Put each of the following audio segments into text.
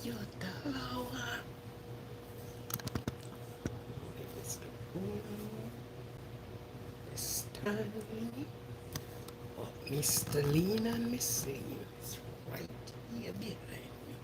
Yotalawa. Stanley. Oh, Mr. Lean and Miss It's right here behind me.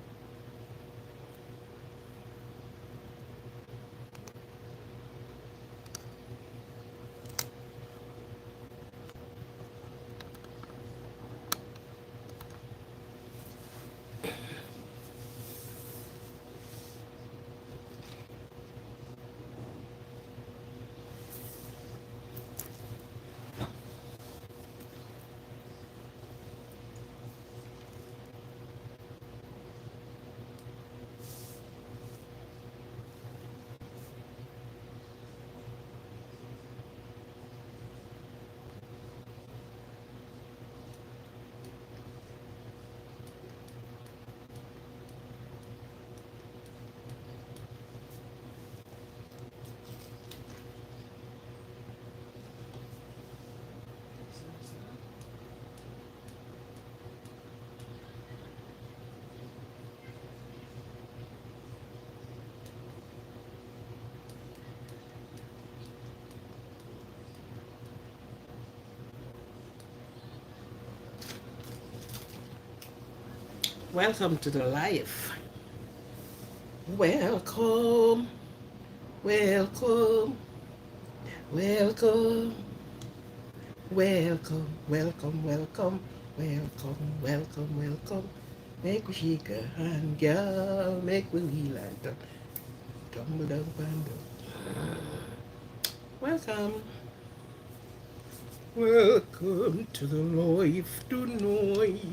Welcome to the life. Welcome, welcome, welcome, welcome, welcome, welcome, welcome, welcome, welcome. Make we shake a hand, girl. Make we wheel and tumble down, bando. Welcome, welcome to the life tonight.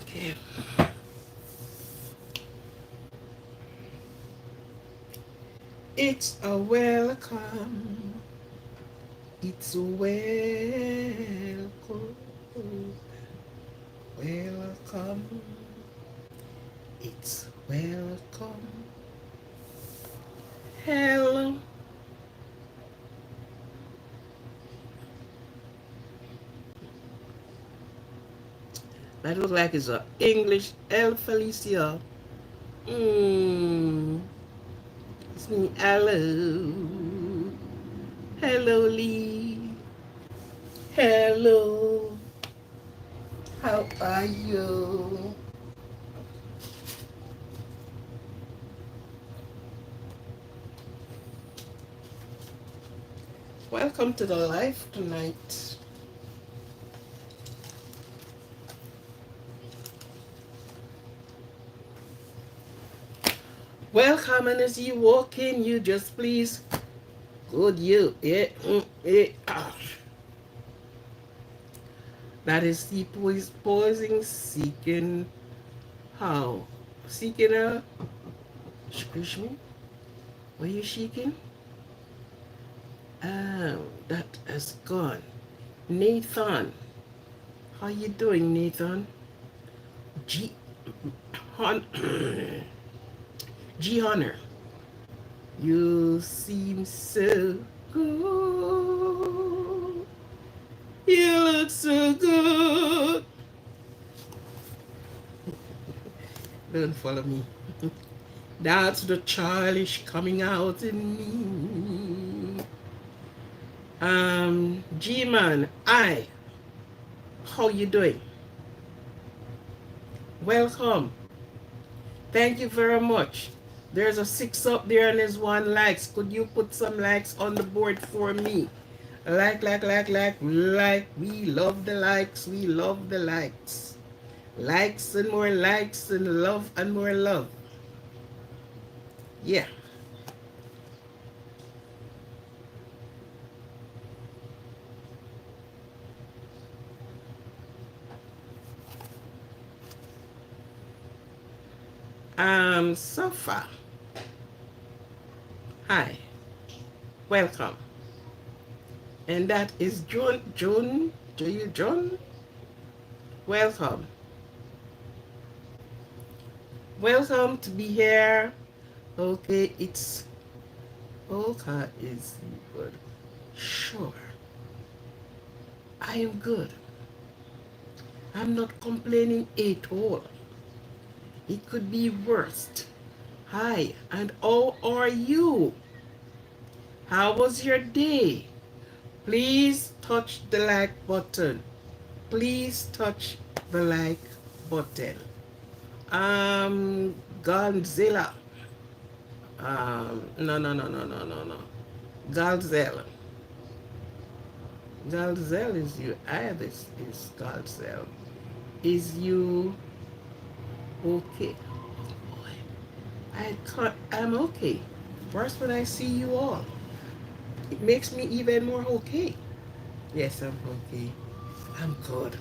Okay. It's a welcome. It's a welcome. Welcome. It's welcome. Hello. That looks like it's a English El Felicia. Mm, it's me. Hello. Hello, Lee. Hello. How are you? Welcome to the live tonight. Welcome, and as you walk in, you just please, good you, That is the pausing, seeking how? Seeking a, excuse me, were you seeking? That has gone. Nathan, how you doing, Nathan? G, Hon, G Honor, you seem so good. You look so good. Don't follow me. That's the childish coming out in me. G-Man, how you doing? Welcome. Thank you very much. There's a 6 up there and there's 1 likes. Could you put some likes on the board for me? Like. We love the likes. We love the likes. Likes and more likes and love and more love. Yeah. Safa. Hi. Welcome. And that is June. John. Welcome. Welcome to be here. Okay, it's okay is good. Sure. I am good. I'm not complaining at all. It could be worst. Hi, and how are you? How was your day? Please touch the like button. Please touch the like button. Godzilla. No. Galzel. Galzel is you. This is Galzel. Is you okay? Oh boy. I can't. I'm okay. First when I see you all, it makes me even more okay. Yes, I'm okay. I'm good.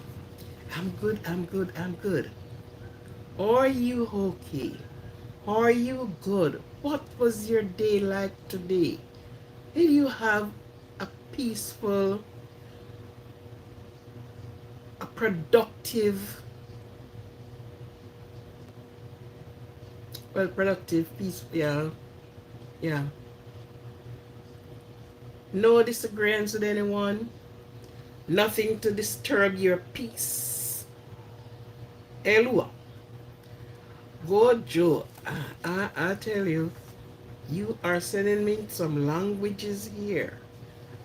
I'm good. I'm good. I'm good. Are you okay? Are you good? What was your day like today? Did you have a peaceful, a productive, productive, peaceful, yeah, yeah. No disagreements with anyone. Nothing to disturb your peace. Elua. Go Joe. I tell you, you are sending me some languages here.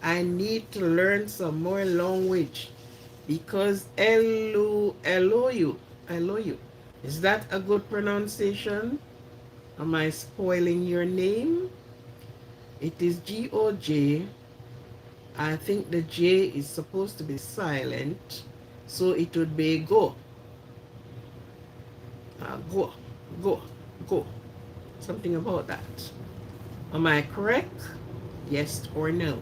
I need to learn some more language because Eloyu. Is that a good pronunciation? Am I spoiling your name? It is G-O-J. I think the J is supposed to be silent, so it would be go. Go, go, go. Something about that. Am I correct? Yes or no?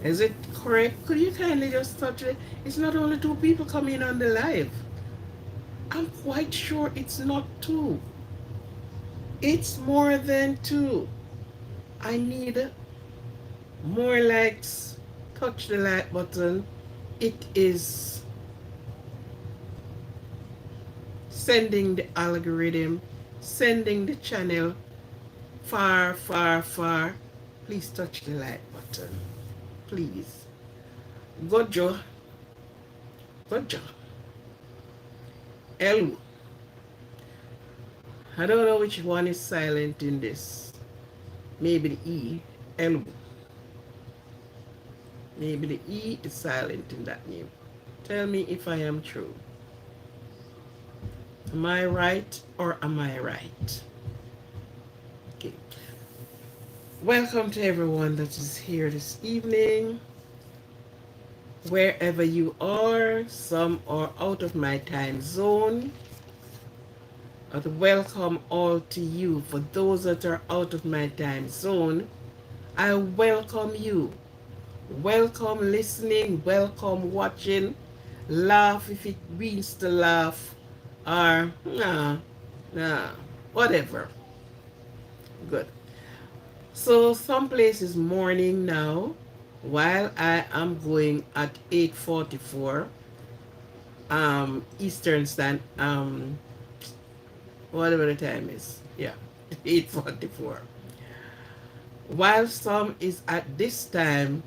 Is it correct? Could you kindly just touch it? It's not only two people coming on the live. I'm quite sure it's not two. It's more than two. I need more likes. Touch the like button. It is sending the algorithm, sending the channel far, far, far. Please touch the like button. Please. Gojo. Gojo. Elu. I don't know which one is silent in this. Maybe the E. Elu. Maybe the E is silent in that name. Tell me if I am true. Am I right or am I right? Okay. Welcome to everyone that is here this evening. Wherever you are, some are out of my time zone. I'd welcome all to you. For those that are out of my time zone, I welcome you. Welcome listening, welcome watching. Laugh if it means to laugh, or nah, whatever. Good. So some places morning now, while I am going at 8:44 Eastern Stand whatever the time is. Yeah, 8:44. While some is at this time,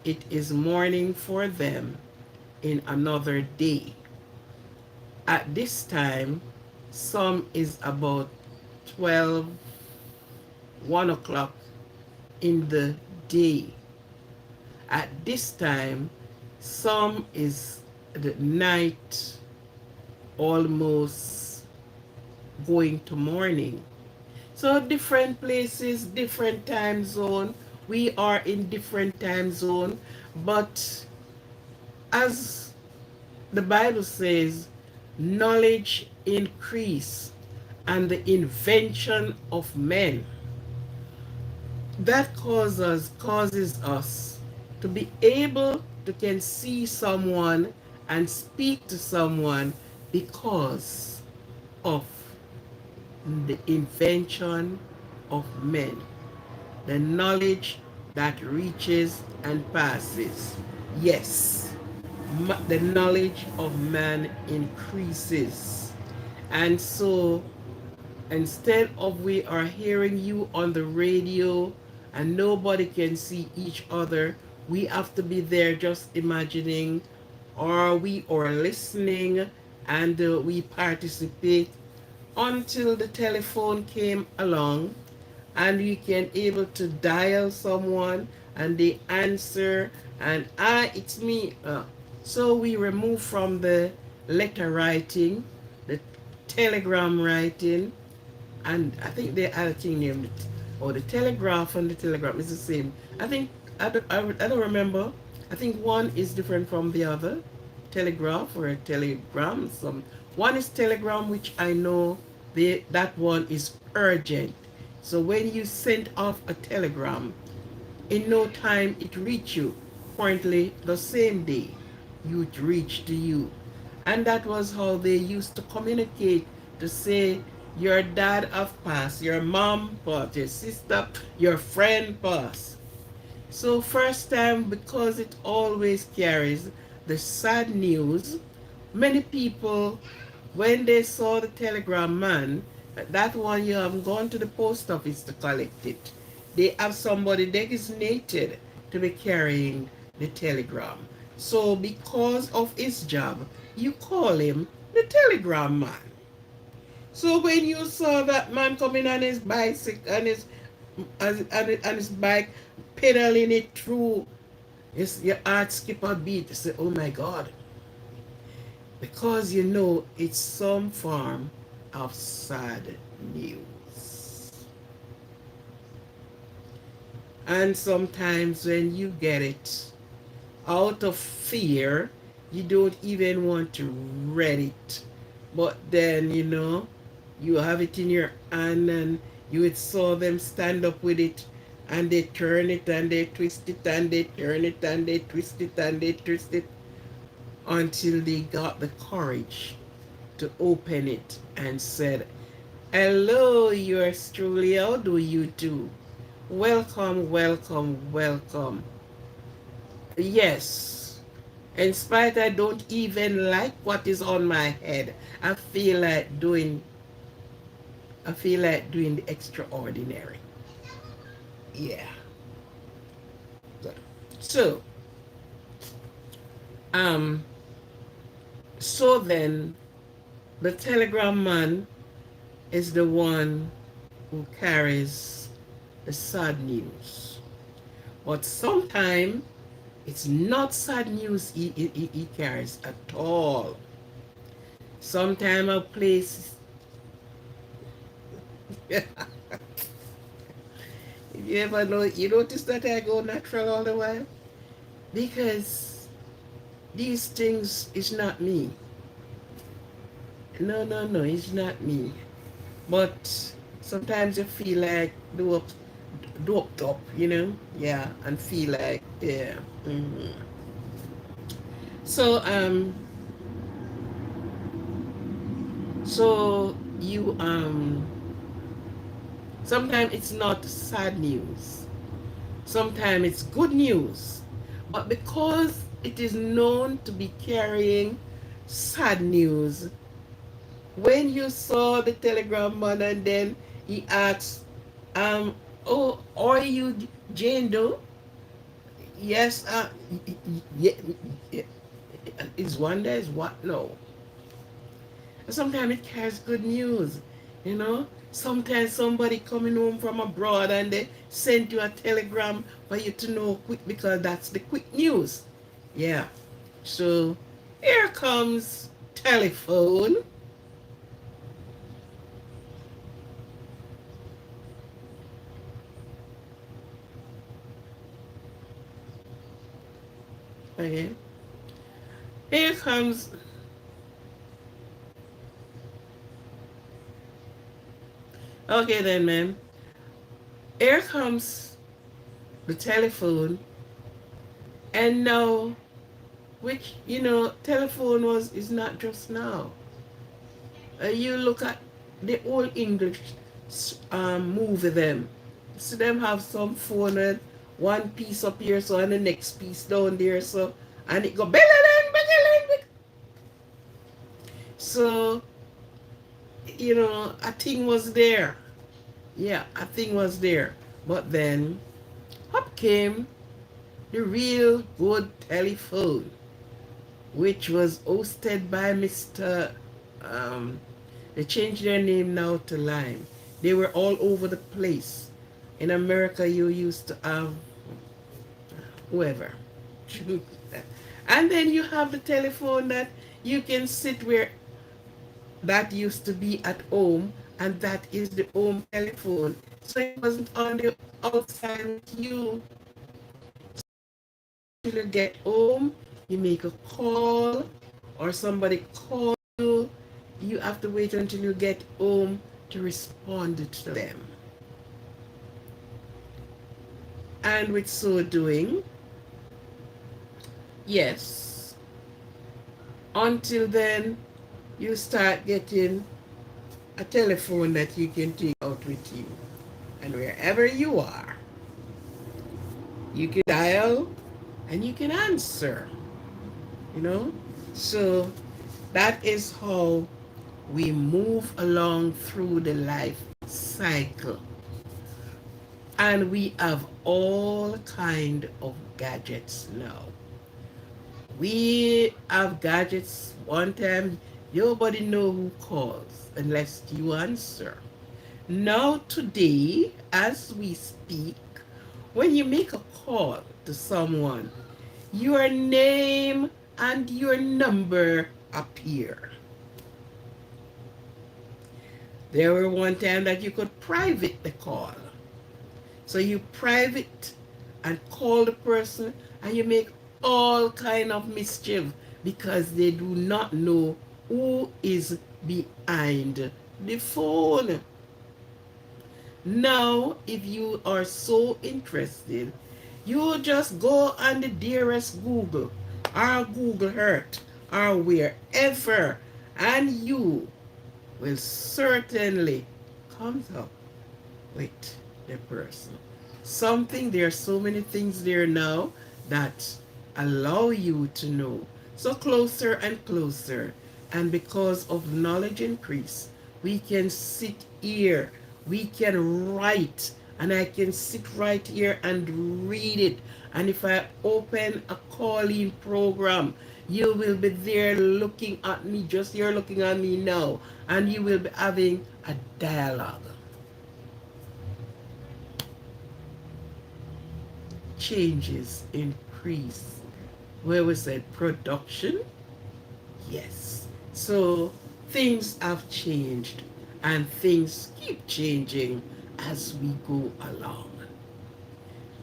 it is morning for them in another day. At this time, some is about 12, 1 o'clock in the day. At this time, some is the night, almost going to morning. So different places, different time zone. We are in different time zone, but as the Bible says, knowledge increase and the invention of men. That causes us to be able to can see someone and speak to someone because of the invention of men, the knowledge that reaches and passes. Yes, the knowledge of man increases. And so instead of we are hearing you on the radio and nobody can see each other. We have to be there just imagining, or we are listening, and we participate until the telephone came along, and you can able to dial someone and they answer, and it's me. So we remove from the letter writing, the telegram writing, and I think the other thing named it, or the telegraph and the telegram is the same. I think I don't remember. I think one is different from the other, telegraph or a telegram. One is telegram, which I know that one is urgent. So when you send off a telegram, in no time it reach you. Currently, the same day, it reach to you. And that was how they used to communicate, to say your dad have passed, your mom passed, your sister, your friend passed. So first time, because it always carries the sad news, many people, when they saw the telegram man, that one you haven't gone to the post office to collect it. They have somebody designated to be carrying the telegram. So because of his job, you call him the telegram man. So when you saw that man coming on his bicycle, on his bike, pedaling it through, your heart skip a beat. You say, oh my God. Because you know it's some form of sad news. And sometimes when you get it out of fear, you don't even want to read it. But then, you have it in your hand, and you would saw them stand up with it, and they turn it and they twist it and they turn it and they twist it and they twist it until they got the courage to open it and said, hello, yours truly, how do you do? Welcome, welcome, welcome. Yes, in spite I don't even like what is on my head, I feel like doing the extraordinary. Yeah. Good. So, um, so then the telegram man is the one who carries the sad news. But sometimes it's not sad news he carries at all. Sometimes a place, if you ever know, you notice that I go natural all the while? Because these things is not me. No, no, no, it's not me. But sometimes you feel like doped up, Yeah, and feel like, yeah. So, so you, sometimes it's not sad news. Sometimes it's good news. But because it is known to be carrying sad news, when you saw the telegram man and then he asked, oh, are you Jane Doe? Yes, yeah, is wonder is what? No. Sometimes it carries good news. Sometimes somebody coming home from abroad and they send you a telegram for you to know quick, because that's the quick news. Yeah. So here comes telephone. Okay. Here comes. Okay then, ma'am. Here comes the telephone, and now, which telephone is not just now. You look at the old English movie them. So them have some phone and one piece up here, so and the next piece down there, so and it go belleleng, belleleng. So a thing was there. Yeah, a thing was there. But then Up came the real good telephone, which was hosted by Mr. Um, they changed their name now to Lime. They were all over the place. In America, you used to have whoever. And then you have the telephone that you can sit where that used to be at home, and that is the home telephone. So it wasn't on the outside with you. Till you get home, you make a call, or somebody call you. You have to wait until you get home to respond to them. And with so doing, yes, until then, you start getting a telephone that you can take out with you. And wherever you are, you can dial and you can answer, you know? So that is how we move along through the life cycle. And we have all kind of gadgets now. We have gadgets. One time, nobody know who calls unless you answer. Now today, as we speak, when you make a call to someone, your name and your number appear. There were one time that you could private the call. So you private and call the person, and you make all kind of mischief because they do not know who is behind the phone. Now, if you are so interested, you just go on the dearest Google or Google Earth or wherever, and you will certainly come up with the person. Something, there are so many things there now that allow you to know. So closer and closer. And because of knowledge increase, we can sit here, we can write, and I can sit right here and read it. And if I open a calling program, you will be there looking at me, just you're looking at me now, and you will be having a dialogue. Changes increase. Where we said production, yes. So things have changed, and things keep changing as we go along.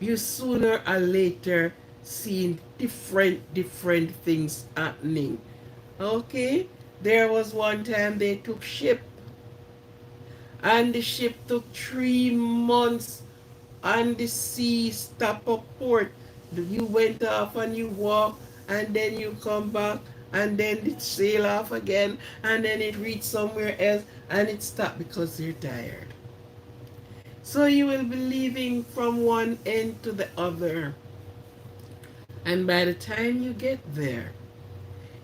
You sooner or later seeing different things happening. Okay, there was one time they took ship, and the ship took 3 months on the sea, stop a port. You went off and you walk, and then you come back, and then it sail off again, and then it reach somewhere else, and it stopped because you're tired. So you will be leaving from one end to the other. And by the time you get there,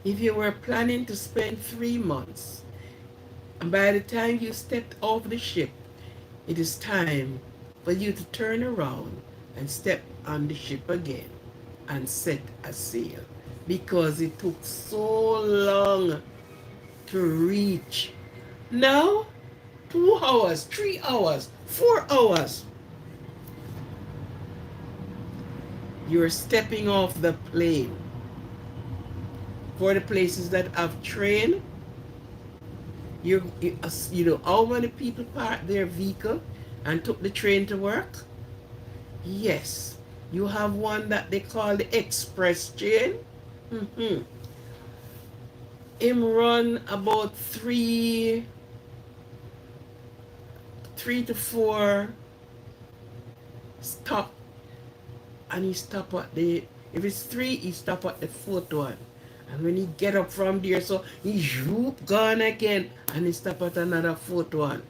if you were planning to spend 3 months, and by the time you stepped off the ship, it is time for you to turn around and step on the ship again and set a sail, because it took so long to reach. Now, 2 hours, 3 hours, 4 hours, you're stepping off the plane. For the places that have train, you know how many people parked their vehicle and took the train to work? Yes, you have one that they call the express train. Mm-hmm. Him run about three to four stop, and he stop at the, if it's three, he stop at the fourth one. And when he get up from there, so he zoop gone again, and he stop at another fourth one.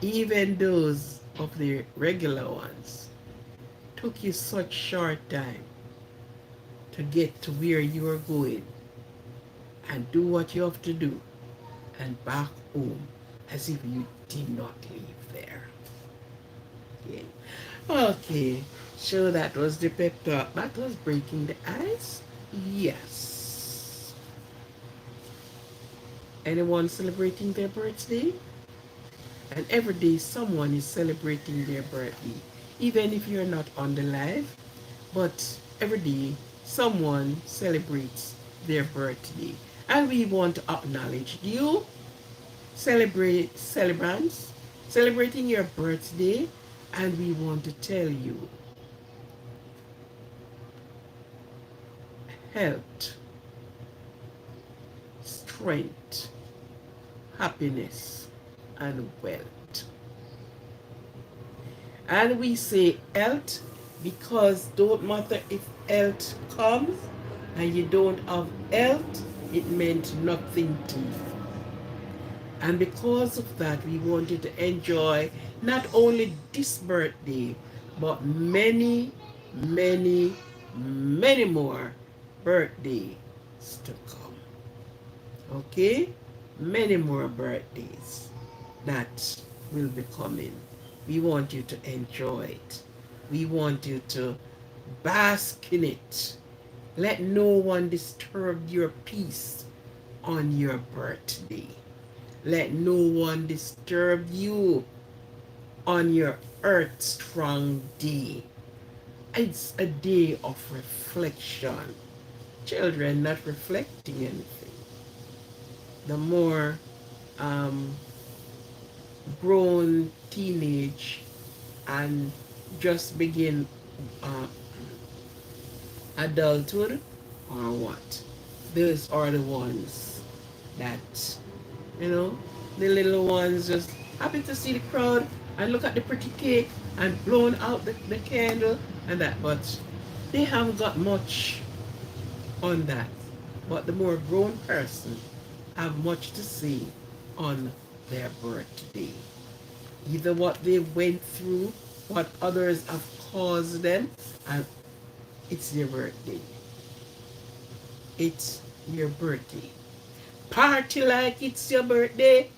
Even those of the regular ones took you such short time to get to where you are going and do what you have to do and back home as if you did not leave there. again. Okay, so that was the pep talk. That was breaking the ice. Yes. Anyone celebrating their birthday? And every day someone is celebrating their birthday. Even if you're not on the live, but every day someone celebrates their birthday. And we want to acknowledge you, celebrants, celebrating your birthday, and we want to tell you health, strength, happiness, and wealth. And we say health because don't matter if health comes and you don't have health, it meant nothing to you. And because of that, we want you to enjoy not only this birthday, but many, many, many more birthdays to come. Okay? Many more birthdays that will be coming. We want you to enjoy it. We want you to bask in it. Let no one disturb your peace on your birthday. Let no one disturb you on your earth strong day. It's a day of reflection. Children not reflecting anything. The more um, grown teenage and just begin uh, adulthood or what, those are the ones that, you know, the little ones just happy to see the crowd and look at the pretty cake and blowing out the candle and that, but they haven't got much on that. But the more grown person have much to say on their birthday. Either what they went through, what others have caused them, and it's their birthday. It's your birthday. Party like it's your birthday.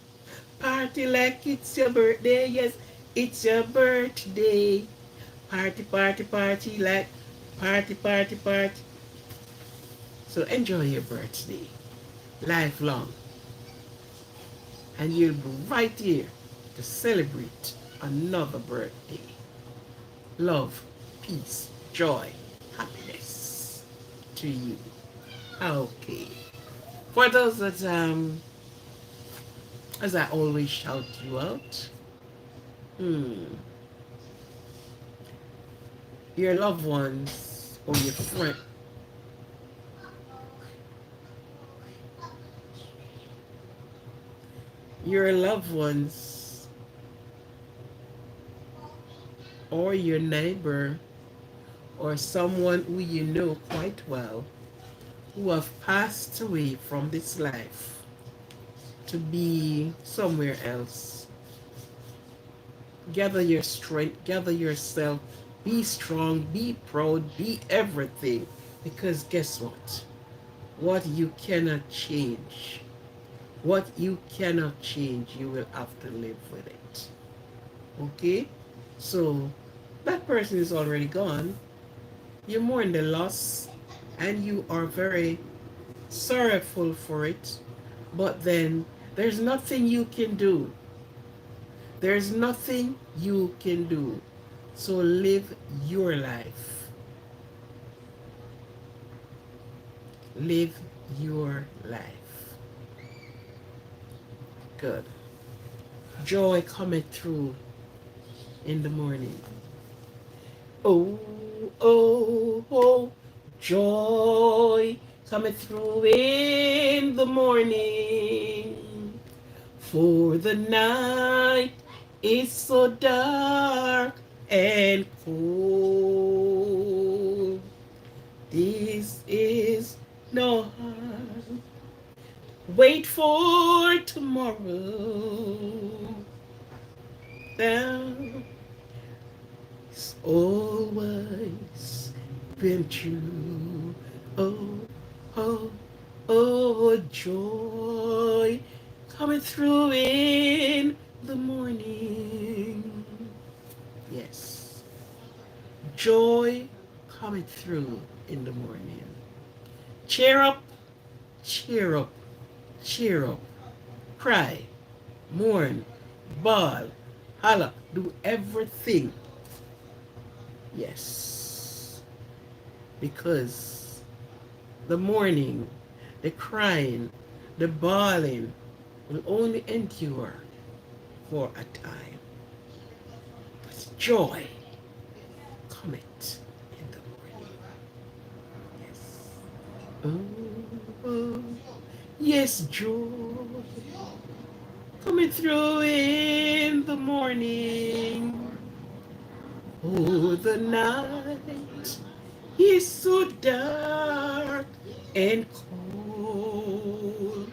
Party like it's your birthday. Yes, it's your birthday. Party, party, party like party, party, party. So enjoy your birthday. Lifelong. And you'll be right here to celebrate another birthday. Love, peace, joy, happiness to you. Okay. For those that, as I always shout you out, your loved ones or your friend, your loved ones or your neighbor or someone who you know quite well who have passed away from this life to be somewhere else. Gather your strength, gather yourself, be strong, be proud, be everything. Because guess what? What you cannot change, what you cannot change, you will have to live with it. Okay? So that person is already gone. You mourn the loss and you are very sorrowful for it. But then there's nothing you can do. There's nothing you can do. So live your life. Live your life. Good. Joy cometh through in the morning. Oh, oh, oh, joy cometh through in the morning. For the night is so dark and cold. This is no harm. Wait for tomorrow. Down it's always been true. Oh, oh, oh, joy coming through in the morning. Yes. Joy coming through in the morning. Cheer up, cheer up, cheer up. Cry, mourn, bawl, holla, do everything. Yes. Because the mourning, the crying, the bawling will only endure for a time. But joy cometh in the morning. Yes. Oh, oh, yes, joy coming through in the morning. Oh, the night is so dark and cold.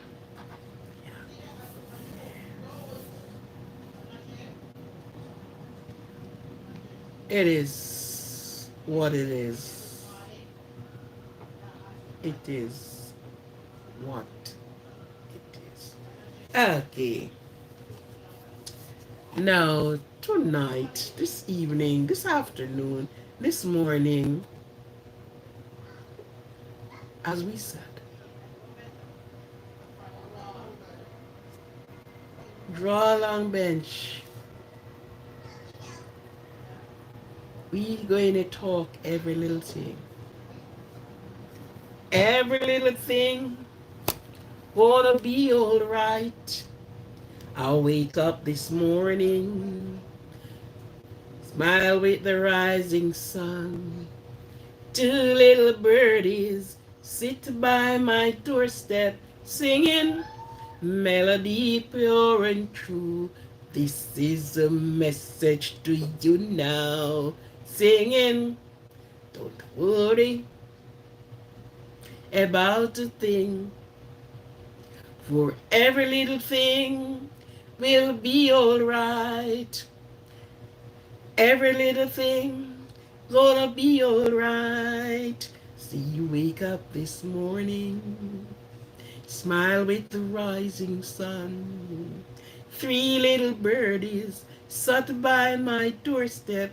It is what it is. It is what it is. Okay. Now, tonight, this evening, this afternoon, this morning, as we said, draw a long bench. We going to talk every little thing. Every little thing gonna be alright. I'll wake up this morning, smile with the rising sun. Two little birdies sit by my doorstep singing melody pure and true. This is a message to you now. Singing, don't worry about a thing, for every little thing will be alright. Every little thing gonna be alright. See you wake up this morning, smile with the rising sun. Three little birdies sat by my doorstep,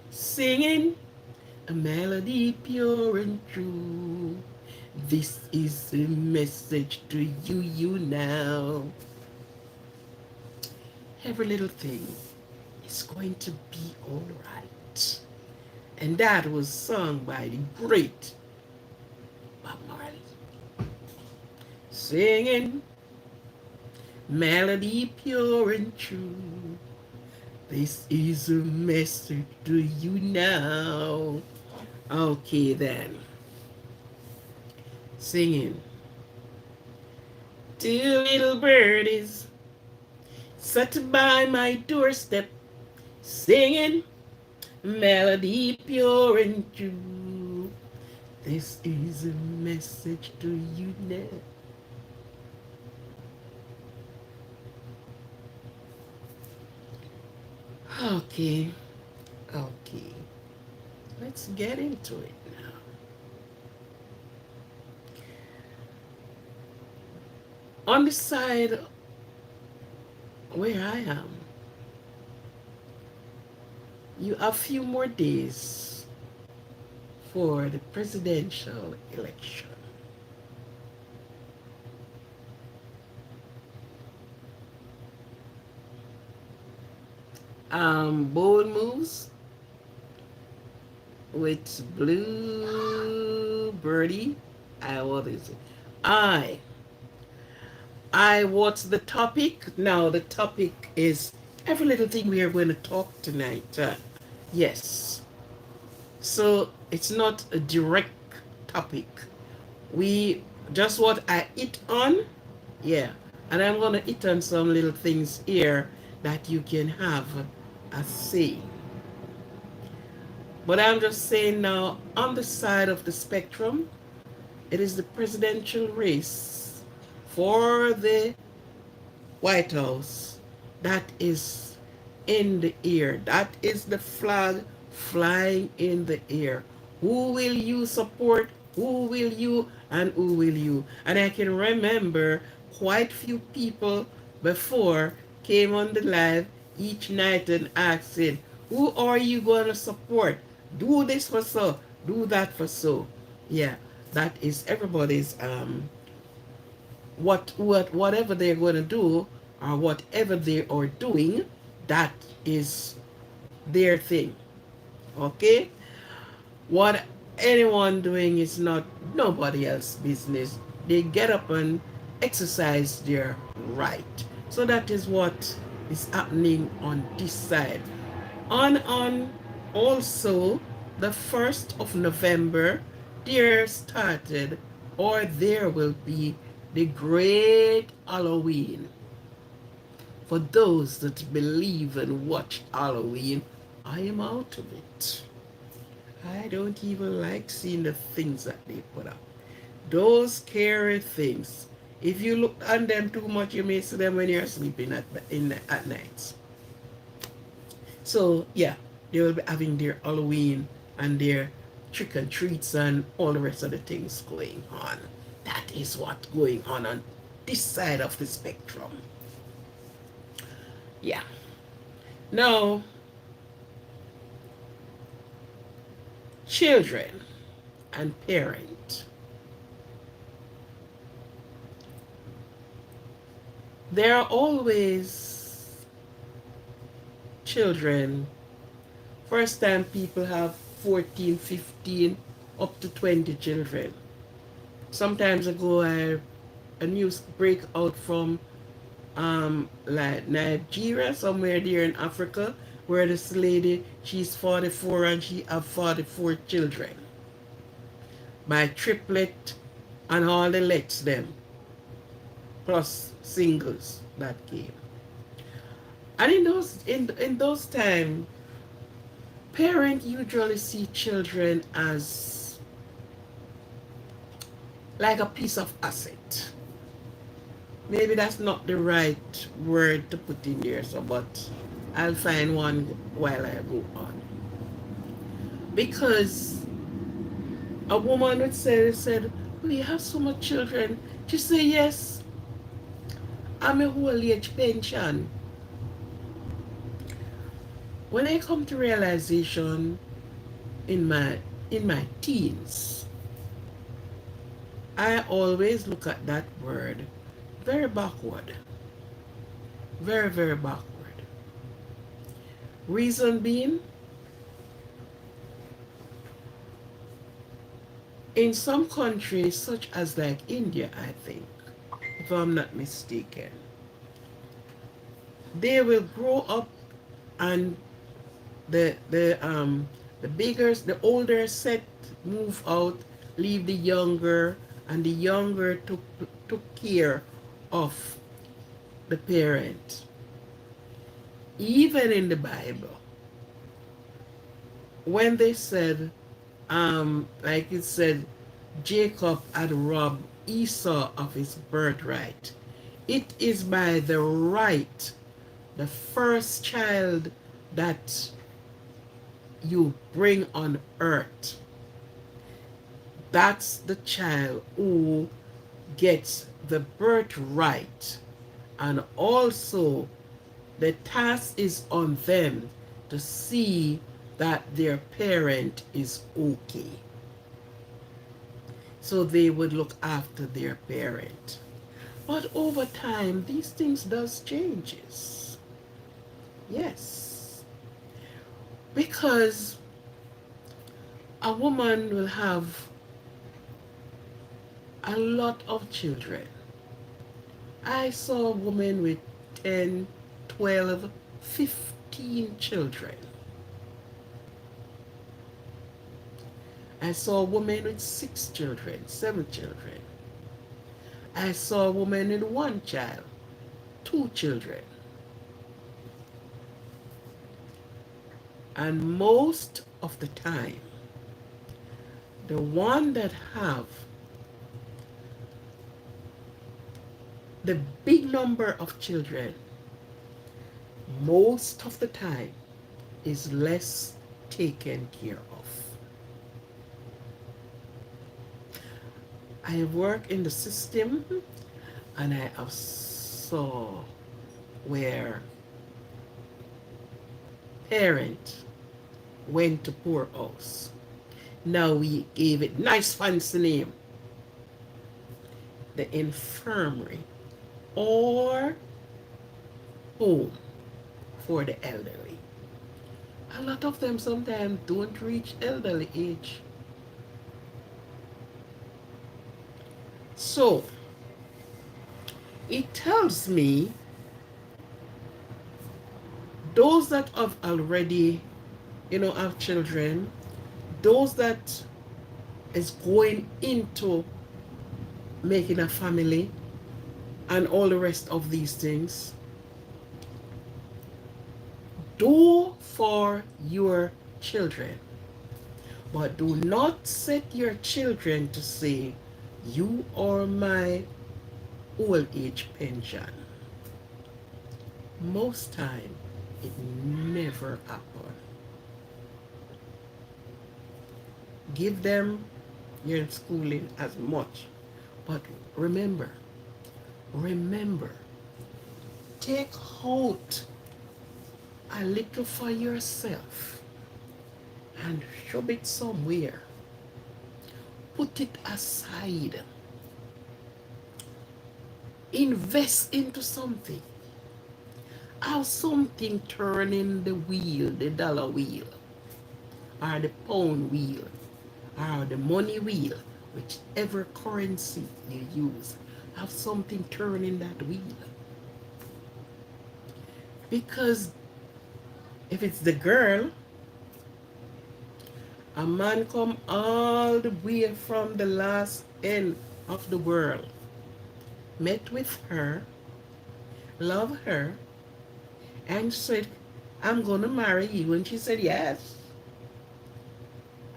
singing a melody pure and true. This is a message to you now. Every little thing is going to be alright. And that was sung by the great Bob Marley. Singing melody pure and true. This is a message to you now. Okay then. Singing. Two little birdies sat by my doorstep, singing melody pure and true. This is a message to you now. Okay, okay. Let's get into it now. On the side where I am, you have a few more days for the presidential election. Bold moves with Blue Birdie. What is it? I. What's the topic? Now, the topic is every little thing we are going to talk tonight. Yes. So, it's not a direct topic. We, just what I hit on, yeah. And I'm going to hit on some little things here that you can have a say. But I'm just saying now, on the side of the spectrum, it is the presidential race for the White House that is in the air. That is the flag flying in the air. Who will you support? Who will you and who will you? And I can remember quite few people before came on the live each night and asking, Who are you going to support? Do this for so, do that for so. Yeah, that is everybody's whatever they're going to do or whatever they are doing, that is their thing. Okay? What anyone doing is not nobody else's business. They get up and exercise their right. So that is what is happening on this side. On also the 1st of November, there started or there will be the great Halloween. For those that believe and watch Halloween, I am out of it. I don't even like seeing the things that they put up. Those scary things. If you look on them too much, you may see them when you're sleeping at night. So yeah, they will be having their Halloween and their trick and treats and all the rest of the things going on. That is what's going on this side of the spectrum. Yeah. Now, children and parent. There are always children. First time people have 14, 15, up to 20 children. Sometimes ago, a news break out from like Nigeria, somewhere there in Africa, where this lady, she's 44 and she have 44 children by triplet and all the lets them, plus singles that came. And in those time, parents usually see children as like a piece of asset. Maybe that's not the right word to put in there, so but I'll find one while I go on. Because a woman would said, well, you have so much children. She say, yes, I'm a whole age pension. When I come to realization in my teens, I always look at that word very backward. Very, very backward. Reason being, in some countries, such as like India, I think, if I'm not mistaken, they will grow up and the bigger, the older set move out, leave the younger, and the younger took care of the parent. Even in the Bible, when they said, like it said, Jacob had robbed Esau of his birthright. It is by the right, the first child that you bring on earth, that's the child who gets the birthright. And also, the task is on them to see that their parent is okay. So they would look after their parent. But over time, these things does changes. Yes. Because a woman will have a lot of children. I saw a woman with 10, 12, 15 children. I saw a woman with 6 children, 7 children. I saw a woman with 1 child, 2 children. And most of the time, the one that have the big number of children, most of the time, is less taken care of. I have worked in the system and I have saw where parent went to poorhouse. Now we gave it nice fancy name, the infirmary or home for the elderly. A lot of them sometimes don't reach elderly age. So it tells me those that have already, have children, those that is going into making a family and all the rest of these things, do for your children, but do not set your children to say, you are my old age pension. Most time, it never happen. Give them your schooling as much, but remember, remember, take out a little for yourself and shove it somewhere. Put it aside. Invest into something. Have something turning the wheel, the dollar wheel, or the pound wheel, or the money wheel, whichever currency you use. Have something turning that wheel. Because if it's the girl, a man come all the way from the last end of the world, met with her, love her, and said, I'm going to marry you. And she said, yes.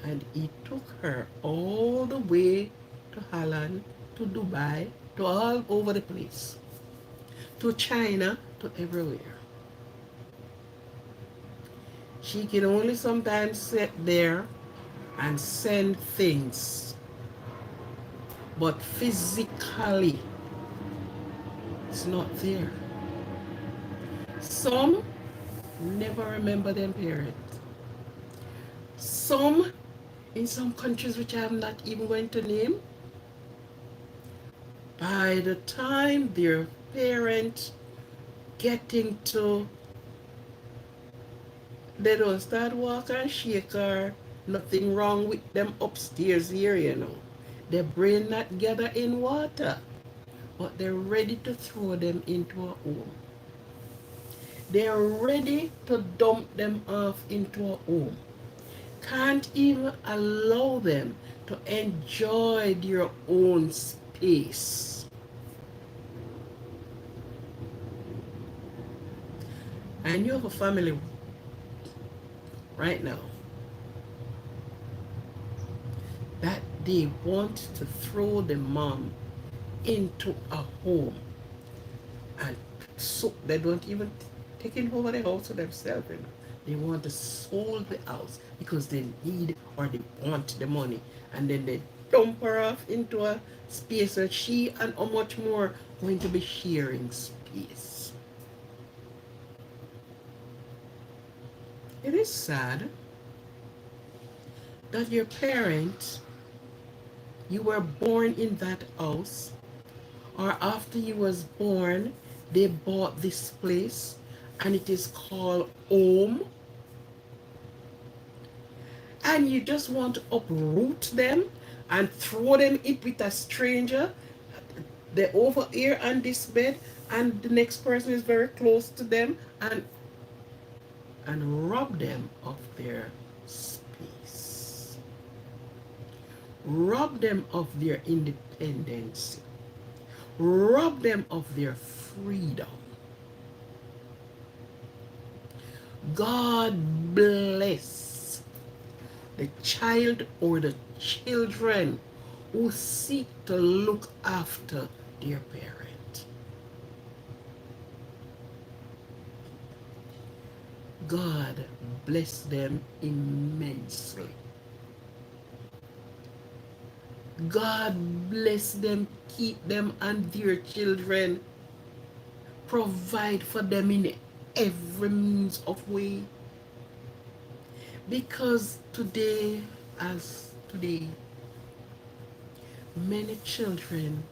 And he took her all the way to Holland, to Dubai, to all over the place, to China, to everywhere. She can only sometimes sit there and send things, but physically, it's not there. Some never remember their parents. Some, in some countries which I am not even going to name, by the time their parent getting to, they don't start walk and shake or nothing wrong with them upstairs here. Their brain not gather in water, but they're ready to throw them into a home. They're ready to dump them off into a home. Can't even allow them to enjoy their own space. And you have a family right now that they want to throw the mom into a home, and so they don't even take it over the house to themselves. They want to sold the house because they need or they want the money, and then they dump her off into a space that she and how much more going to be sharing space. It is sad that your parents, you were born in that house, or after you was born, they bought this place and it is called home, and you just want to uproot them and throw them in with a stranger. They're over here on this bed and the next person is very close to them, and rob them of their space. Rob them of their independence. Rob them of their freedom. God bless the child or the children who seek to look after their parent. God bless them immensely. God bless them, keep them and their children, provide for them in every means of way. Because today, as today, many children,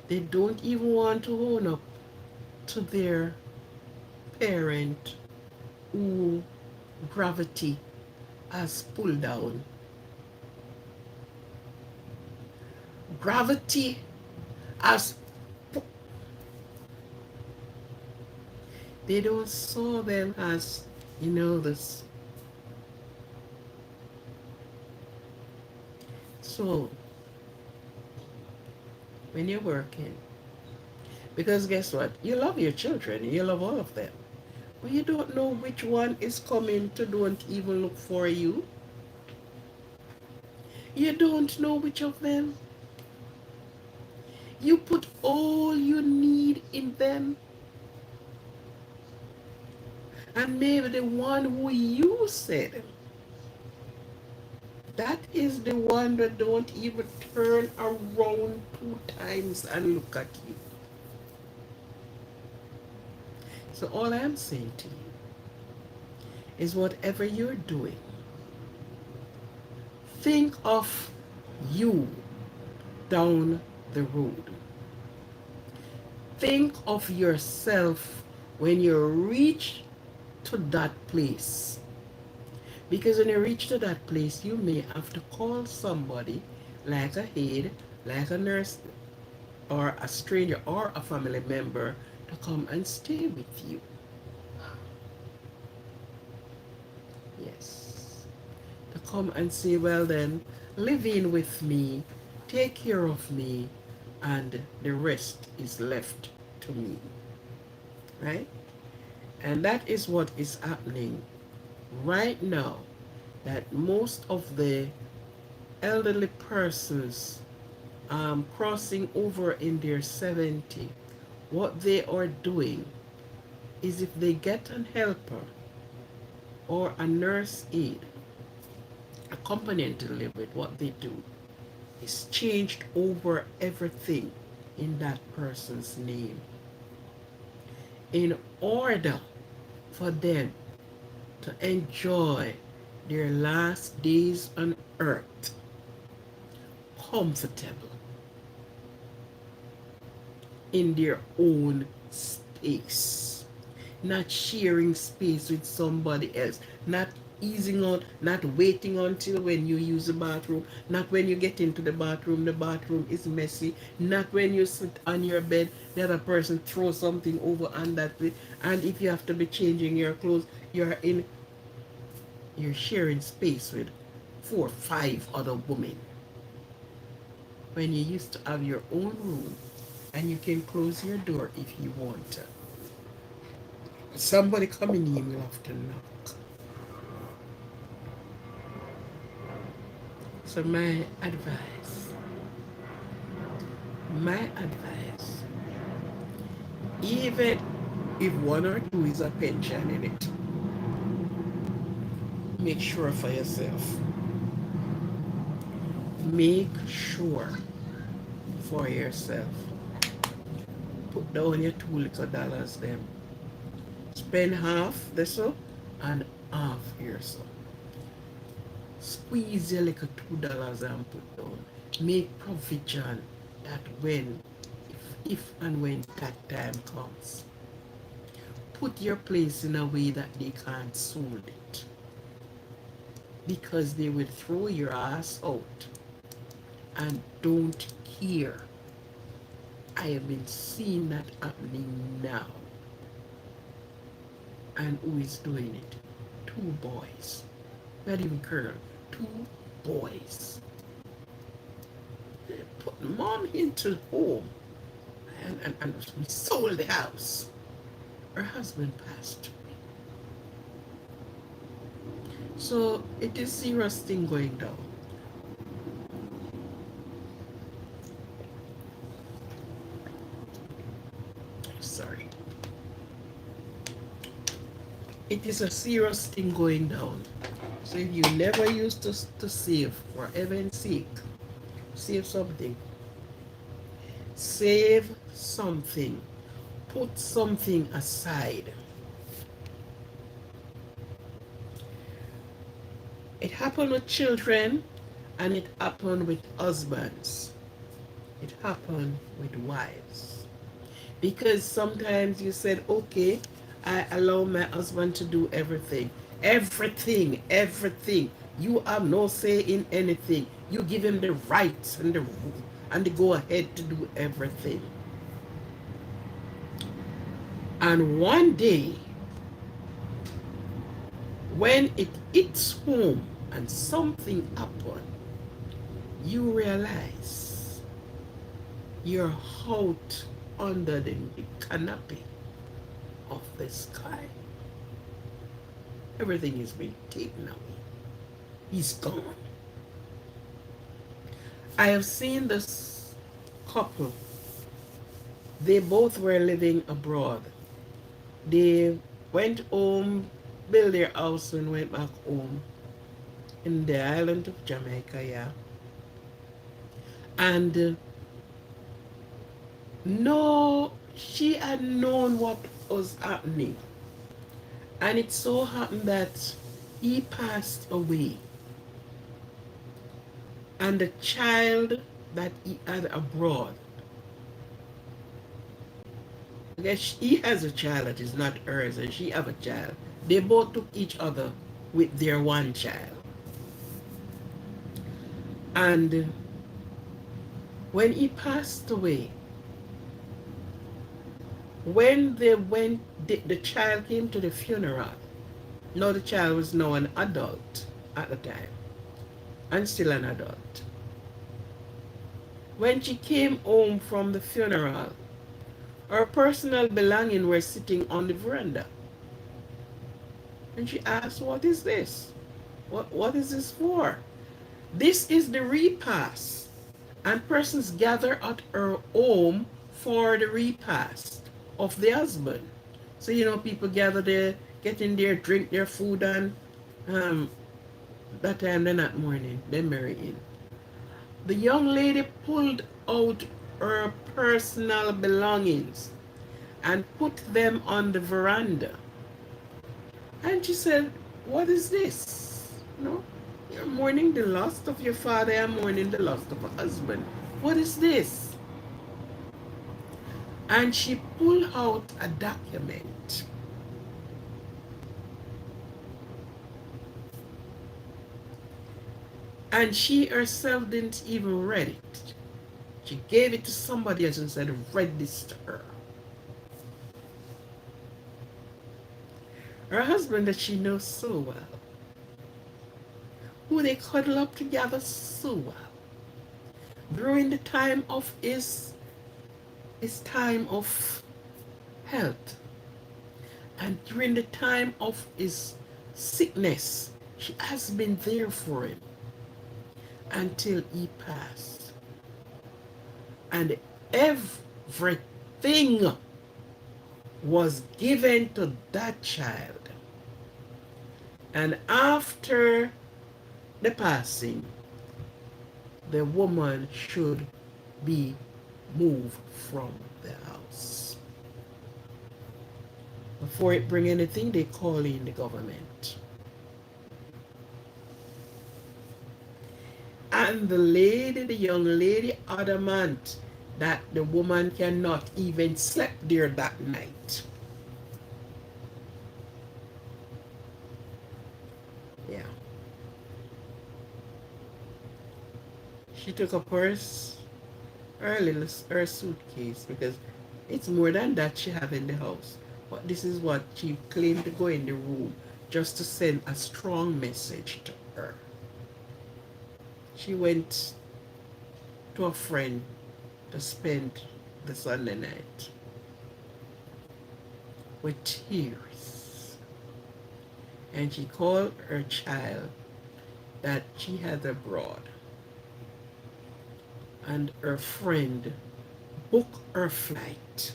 they don't even want to own up to their parent who gravity has pulled down. Gravity has, they don't saw them as, this. So when you're working, because guess what? You love your children, you love all of them. But you don't know which one is coming to don't even look for you. You don't know which of them. You put all you need in them. And maybe the one who you said, that is the one that don't even turn around 2 times and look at you. So all I'm saying to you is whatever you're doing, think of you down the road. Think of yourself when you reach to that place. Because when you reach to that place, you may have to call somebody like a aide, like a nurse, or a stranger, or a family member to come and stay with you. Yes. To come and say, well then, live in with me, take care of me, and the rest is left to me. Right? And that is what is happening right now, that most of the elderly persons crossing over in their 70, what they are doing is if they get an helper or a nurse aide accompanying to live with, what they do is changed over everything in that person's name in order for them to enjoy their last days on earth comfortable in their own space, not sharing space with somebody else, not easing out, not waiting until when you use the bathroom, not when you get into the bathroom is messy, not when you sit on your bed, the other person throws something over on that bed, and if you have to be changing your clothes, you're sharing space with 4 or 5 other women when you used to have your own room and you can close your door if you want to. Somebody coming in will have to knock. So my advice, even if 1 or 2 is a pension in it, make sure for yourself. Make sure for yourself. Put down your $2 little them. Spend half the so and half your so. Squeeze your little $2 and put down. Make provision that when, if and when that time comes, put your place in a way that they can't sold it. Because they will throw your ass out and don't care. I have been seeing that happening now. And who is doing it? 2 boys. Not even girl. 2 boys. They put mom into home and we sold the house. Her husband passed away. So it is serious thing going down. Sorry. It is a serious thing going down. So if you never used to save, for heaven's sake, save something. Save something. Put something aside. It happened with children and it happened with husbands. It happened with wives. Because sometimes you said, okay, I allow my husband to do everything. Everything, everything. You have no say in anything. You give him the rights and the go ahead to do everything. And one day, when it hits home and something happens, you realize you're out under the canopy of the sky. Everything is being taken away. He's gone. I have seen this couple. They both were living abroad. They went home, built their house, and went back home in the island of Jamaica, yeah. And no, she had known what was happening. And it so happened that he passed away. And the child that he had abroad, I guess he has a child that is not hers, and she have a child. They both took each other with their one child. And when he passed away, when they went, the child came to the funeral. Now the child was now an adult at the time, and still an adult. When she came home from the funeral, her personal belongings were sitting on the veranda. And she asked, what is this? What is this for? This is the repast. And persons gather at her home for the repast of the husband. So, people gather there, get in there, drink their food, and that time they're not mourning, they're marrying. The young lady pulled out her personal belongings and put them on the veranda. And she said, what is this? You're mourning the loss of your father, I'm mourning the loss of a husband. What is this? And she pulled out a document. And she herself didn't even read it. She gave it to somebody else and said, read this to her. Her husband that she knows so well, who they cuddle up together so well, during the time of his time of health, and during the time of his sickness, she has been there for him until he passed. And everything was given to that child. And after the passing, the woman should be moved from the house. Before it bring anything, they call in the government. And the young lady, adamant that the woman cannot even sleep there that night. Yeah. She took a purse, her suitcase, because it's more than that she have in the house. But this is what she claimed to go in the room just to send a strong message to her. She went to a friend to spend the Sunday night with tears. And she called her child that she had abroad. And her friend booked her flight.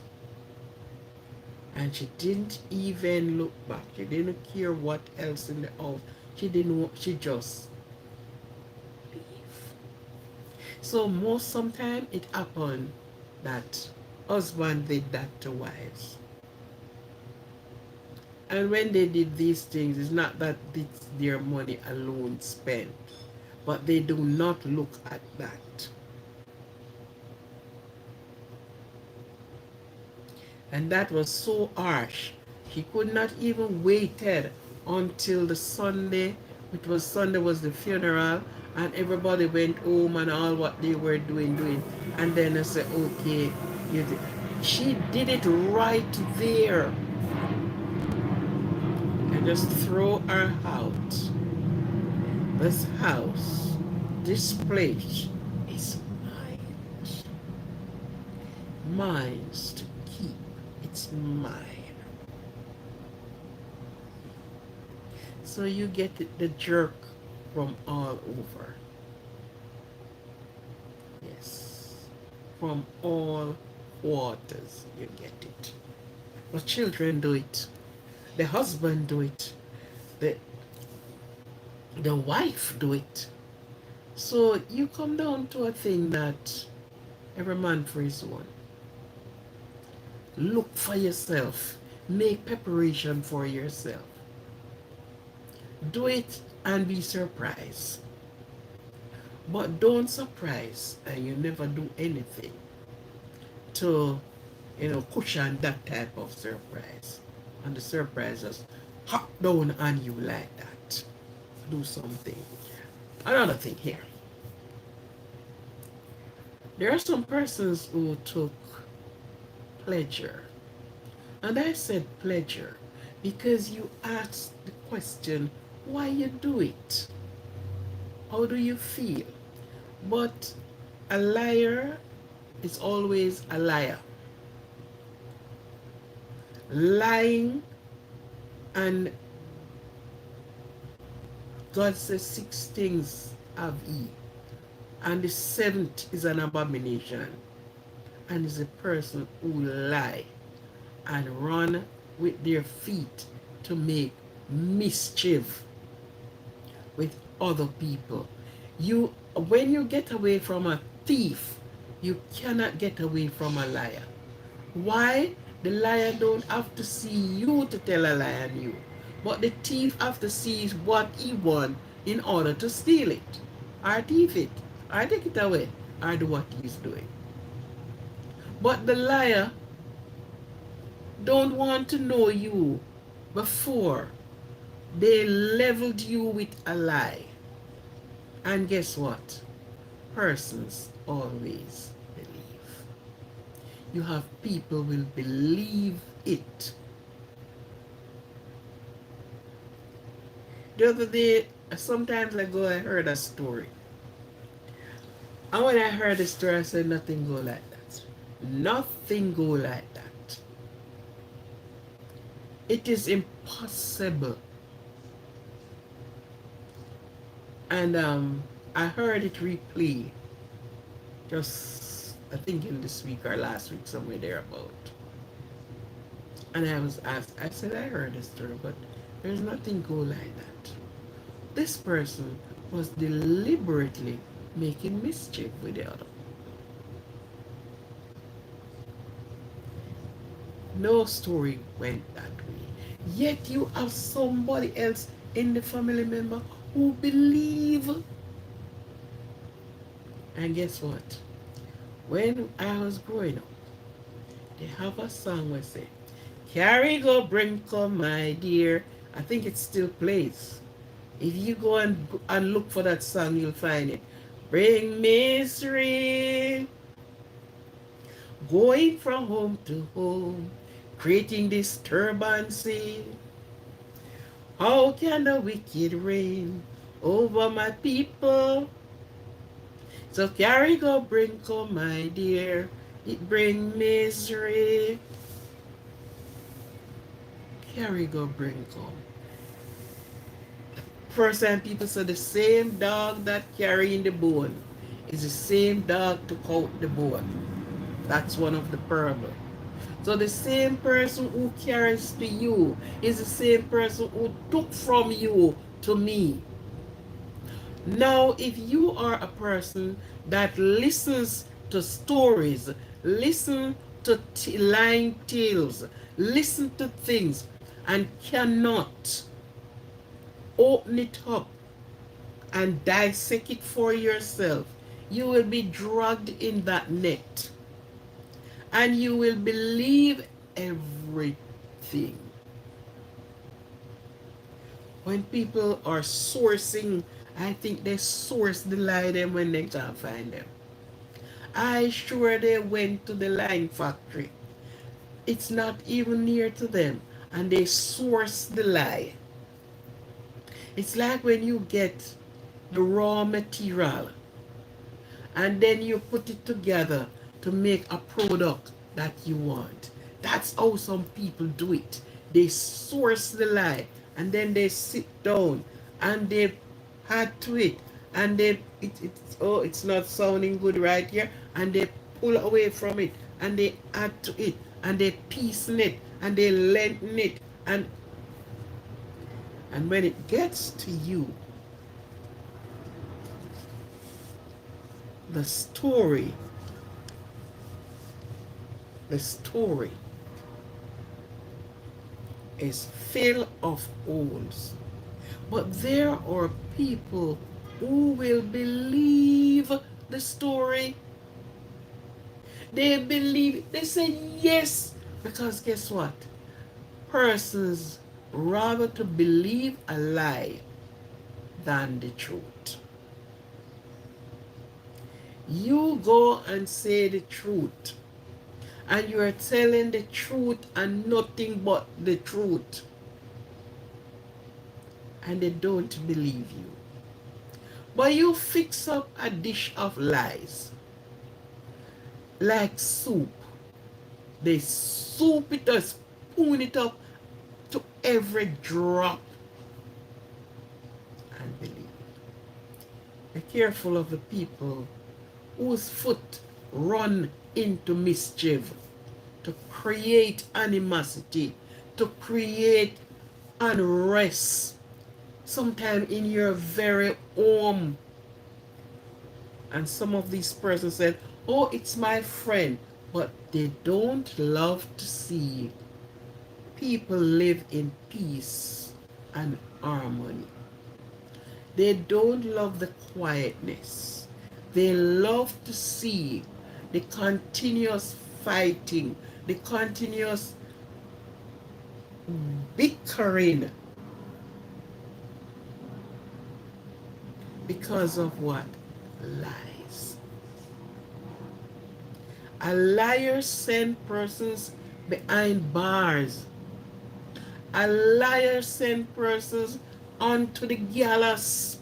And she didn't even look back. She didn't care what else in the house. She just leave. So sometimes it happened that husband did that to wives. And when they did these things, it's not that it's their money alone spent, but they do not look at that. And that was so harsh. He could not even waited until the Sunday, which was Sunday was the funeral, and everybody went home and all what they were doing. And then I said, okay, you did. She did it right there. And just throw her out. This house, this place is mine. Mine to keep. It's mine. So you get the jerk from all over. Yes. From all quarters you get it. The children do it. The husband do it. The the wife do it. So you come down to a thing that every man for his own. Look for yourself. Make preparation for yourself. Do it and be surprised. But don't surprise and you never do anything to, cushion that type of surprise. And the surprise just hop down on you like that. Do something. Another thing here. There are some persons who took pleasure. And I said pleasure because you asked the question, why you do it? How do you feel? But a liar is always a liar. Lying, and God says 6 things have he, and the 7th is an abomination, and is a person who lie and run with their feet to make mischief with other people. When you get away from a thief, you cannot get away from a liar. Why? The liar don't have to see you to tell a lie on you, but the thief have to see what he want in order to steal it, or thief it, or take it away, or do what he's doing. But the liar don't want to know you before they leveled you with a lie. And guess what? Persons always believe. You have people will believe it. The other day, sometimes ago, I heard a story. And when I heard the story, I said, nothing go like that. Nothing go like that. It is impossible. And I heard it replay just, I think in this week or last week, somewhere thereabout. And I was asked, I said, I heard the story, but there's nothing go like that. This person was deliberately making mischief with the other. No story went that way. Yet you have somebody else in the family member who believe. And guess what? When I was growing up, they have a song where say, carry go bring come my dear. I think it still plays. If you go and look for that song, you'll find it. Bring misery, going from home to home, creating disturbancy. How can the wicked reign over my people? So carry go bring come my dear, it bring misery. Carry go bring come. First time people say the same dog that carrying the bone is the same dog to out the bone. That's one of the parable. So the same person who carries to you is the same person who took from you to me. Now, if you are a person that listens to stories, listen to lying tales, listen to things, and cannot open it up and dissect it for yourself, you will be dragged in that net and you will believe everything. When people are sourcing, I think they source the lie them when they can't find them. I sure they went to the line factory. It's not even near to them. And they source the lie. It's like when you get the raw material and then you put it together to make a product that you want. That's how some people do it. They source the lie and then they sit down and they add to it and oh, it's not sounding good right here, and they pull away from it and they add to it and they piecen it and they lengthen it, and when it gets to you, the story the story is filled of holes. But there are people who will believe the story. They believe it. They say yes. Because guess what? Persons rather to believe a lie than the truth. You go and say the truth, and you are telling the truth and nothing but the truth, and they don't believe you. But you fix up a dish of lies like soup. They soup it or spoon it up to every drop and believe. Be careful of the people whose foot run into mischief to create animosity, to create unrest, sometimes in your very home. And some of these persons said, oh, it's my friend, but they don't love to see people live in peace and harmony. They don't love the quietness. They love to see the continuous fighting, the continuous bickering. Because of what? Lies. A liar sends persons behind bars. A liar sends persons onto the gallows.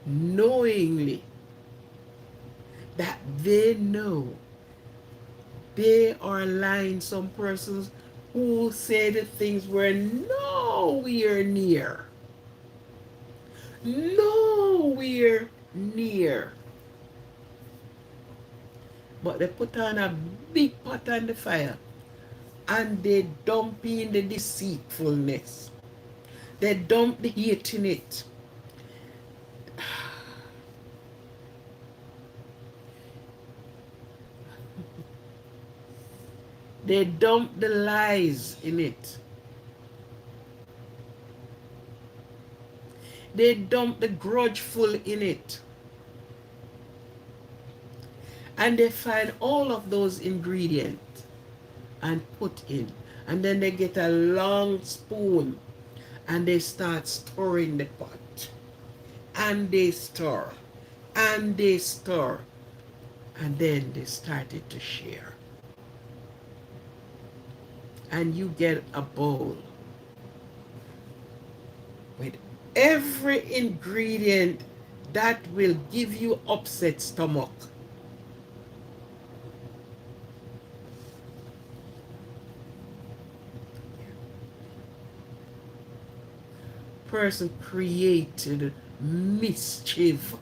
Knowingly that they know they are lying. Some persons who say the things we're nowhere near. Nowhere near. But they put on a big pot on the fire and they dump in the deceitfulness. They dump the hate in it. They dump the lies in it. They dump the grudgeful in it. And they find all of those ingredients and put in. And then they get a long spoon and they start stirring the pot. And they stir. And they stir. And then they started to share. And you get a bowl with every ingredient that will give you upset stomach. Person created mischief,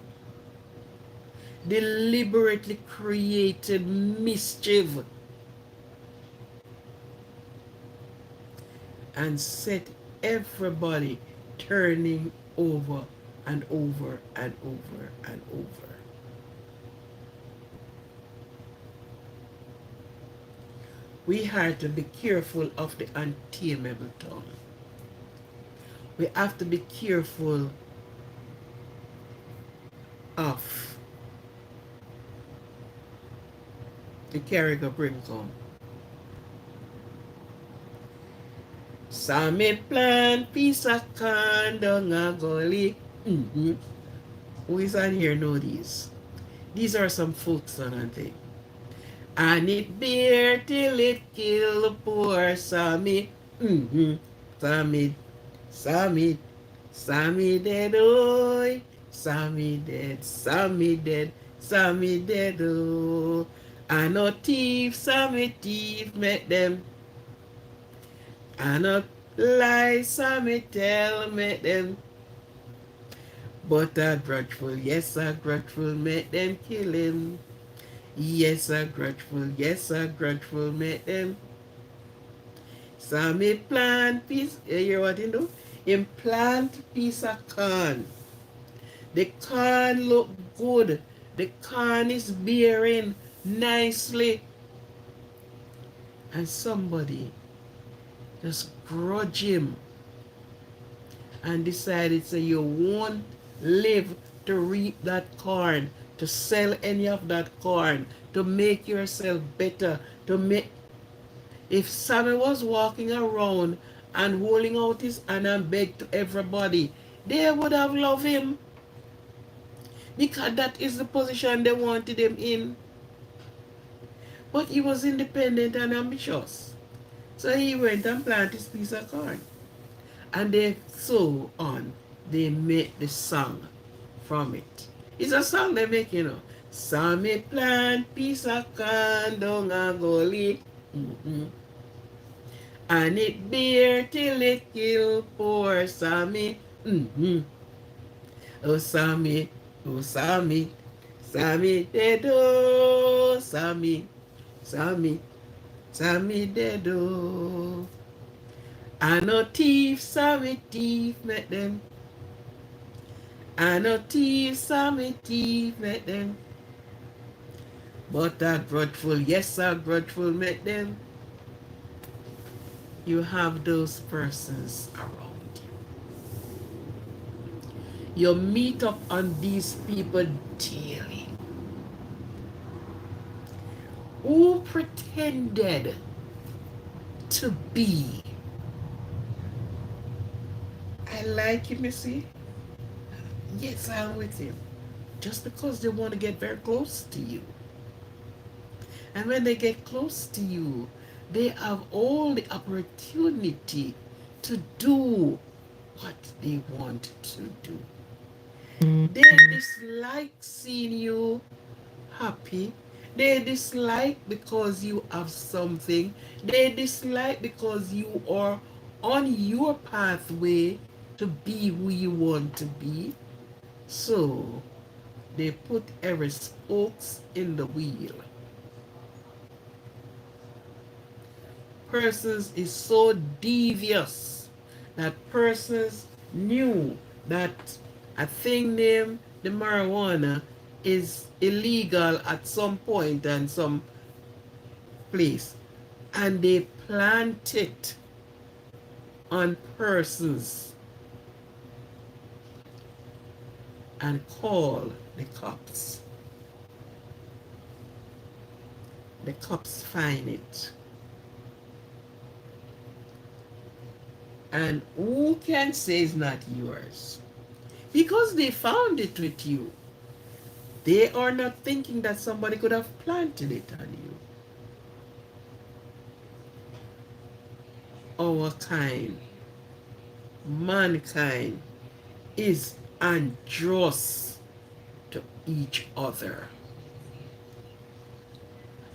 deliberately created mischief, and set everybody turning over and over and over and over. We have to be careful of the untamable tongue. We have to be careful of the carrier bring come. Same plan, piece of condong a gully. Who is on here know these? These are some folk song and thing. And it bear till it kill the poor Sammy. Sammy, Sammy, Sammy dead, oi. Sammy dead, Sammy dead, Sammy dead, oh. And no thief, Sammy thief, make them. And no lie, Sammy tell, make them. But a grudgeful, yes, a grudgeful, make them kill him. Yes, a grudgeful, yes, a grudgeful, make them. So me plant piece, you hear what he do? Him plant piece of corn. The corn look good. The corn is bearing nicely. And somebody just grudge him and decided, say, you won't live to reap that corn, to sell any of that corn, to make yourself better, to make. If Sammy was walking around and holding out his hand and begged to everybody, they would have loved him because that is the position they wanted him in. But he was independent and ambitious. So he went and planted his piece of corn. And they so on. They made the song from it. It's a song they make, you know. Sammy plant piece of corn down a gully. And it bear till it kill poor Sammy. Oh Sammy, oh Sammy, Sammy dead, oh Sammy, Sammy, Sammy dead, oh. I no thief, Sammy thief, met them. I no thief, Sammy thief, met them. But a grudgeful, yes, a grudgeful, met them. You have those persons around you. You meet up on these people daily who pretended to be. I like him, you see. Yes, I'm with him. Just because they want to get very close to you. And when they get close to you, they have all the opportunity to do what they want to do. They dislike seeing you happy. They dislike because you have something. They dislike because you are on your pathway to be who you want to be. So they put every spokes in the wheel. Persons is so devious that persons knew that a thing named the marijuana is illegal at some point and some place, and they plant it on persons and call the cops. The cops find it. And who can say it's not yours? Because they found it with you. They are not thinking that somebody could have planted it on you. Our kind, mankind, is unjust to each other.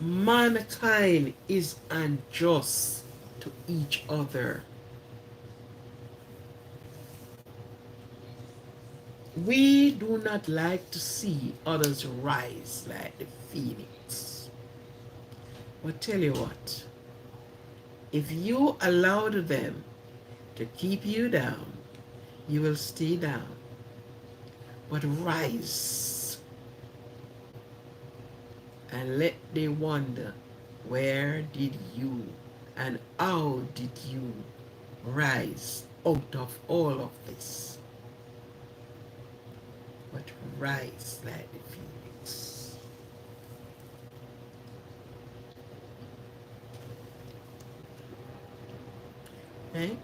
Mankind is unjust to each other. We do not like to see others rise like the phoenix. But tell you what, if you allowed them to keep you down, you will stay down. But rise and let them wonder Where did you and how did you rise out of all of this? But rise like the phoenix. Okay?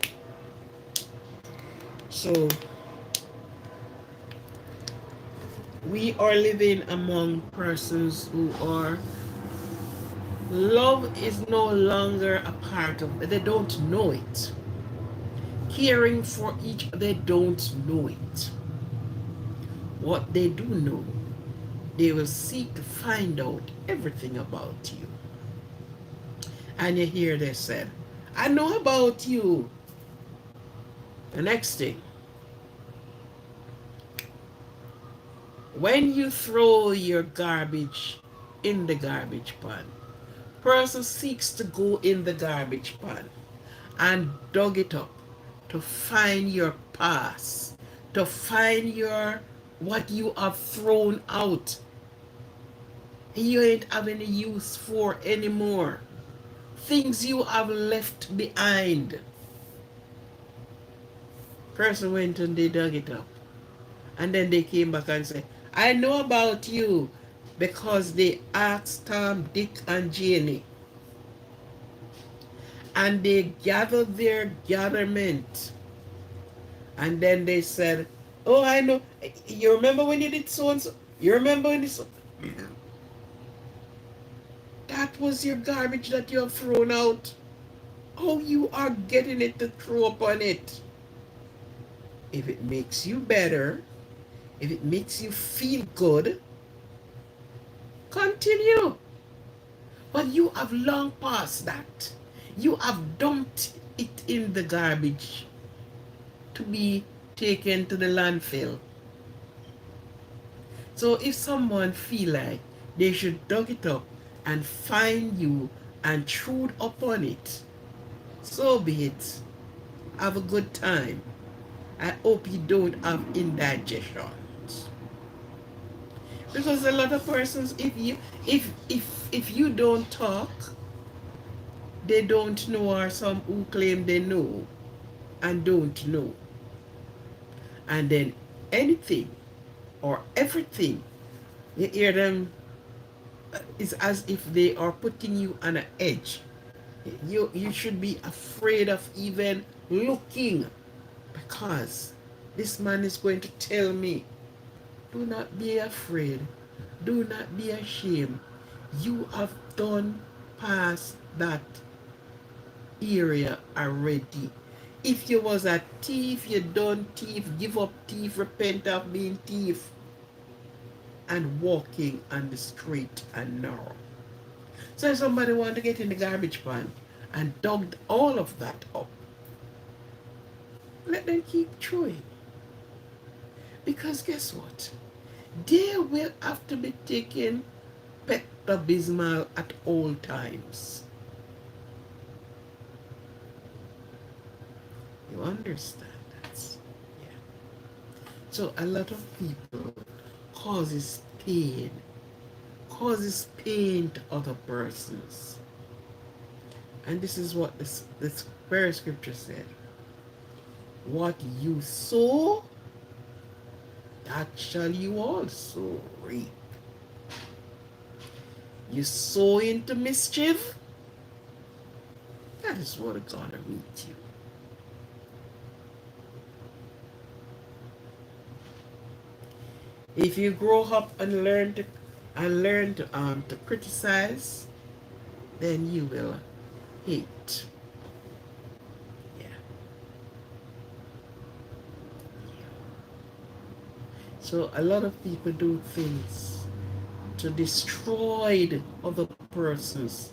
So we are living among persons who are, love is no longer a part of, they don't know it. Caring for each, they don't know it. What they do know, they will seek to find out everything about you. And you hear they said, I know about you. The next thing, when you throw your garbage in the garbage pan, person seeks to go in the garbage pan and dug it up to find your past, to find your what you have thrown out. You ain't have any use for anymore. Things you have left behind. Person went and they dug it up. And then they came back and said, I know about you, because they asked Tom, Dick, and Janie. And they gathered their gatherment. And then they said, oh, I know. You remember when you did so and so? You remember when this? That was your garbage that you have thrown out. Oh, you are getting it to throw upon it. If it makes you better, if it makes you feel good, continue. But you have long past that. You have dumped it in the garbage to be taken to the landfill. So if someone feel like they should dug it up and find you and intrude upon it, so be it. Have a good time. I hope you don't have indigestions. Because a lot of persons, if you don't talk, they don't know, or some who claim they know and don't know. And then anything or everything, you hear them, it's as if they are putting you on an edge. You should be afraid of even looking, because this man is going to tell me. Do not be afraid. Do not be ashamed. You have done past that area already. If you was a thief, you done thief, give up thief, repent of being thief, and walking on the straight and narrow. So if somebody want to get in the garbage pan and dug all of that up, let them keep chewing. Because guess what? They will have to be taking Pepto-Bismol at all times. You understand that? Yeah. So a lot of people causes pain to other persons. And this is what this very scripture said. What you sow, that shall you also reap. You sow into mischief, that is what gonna meet you. If you grow up and learn to criticize, then you will hate. Yeah. So a lot of people do things to destroy the other persons,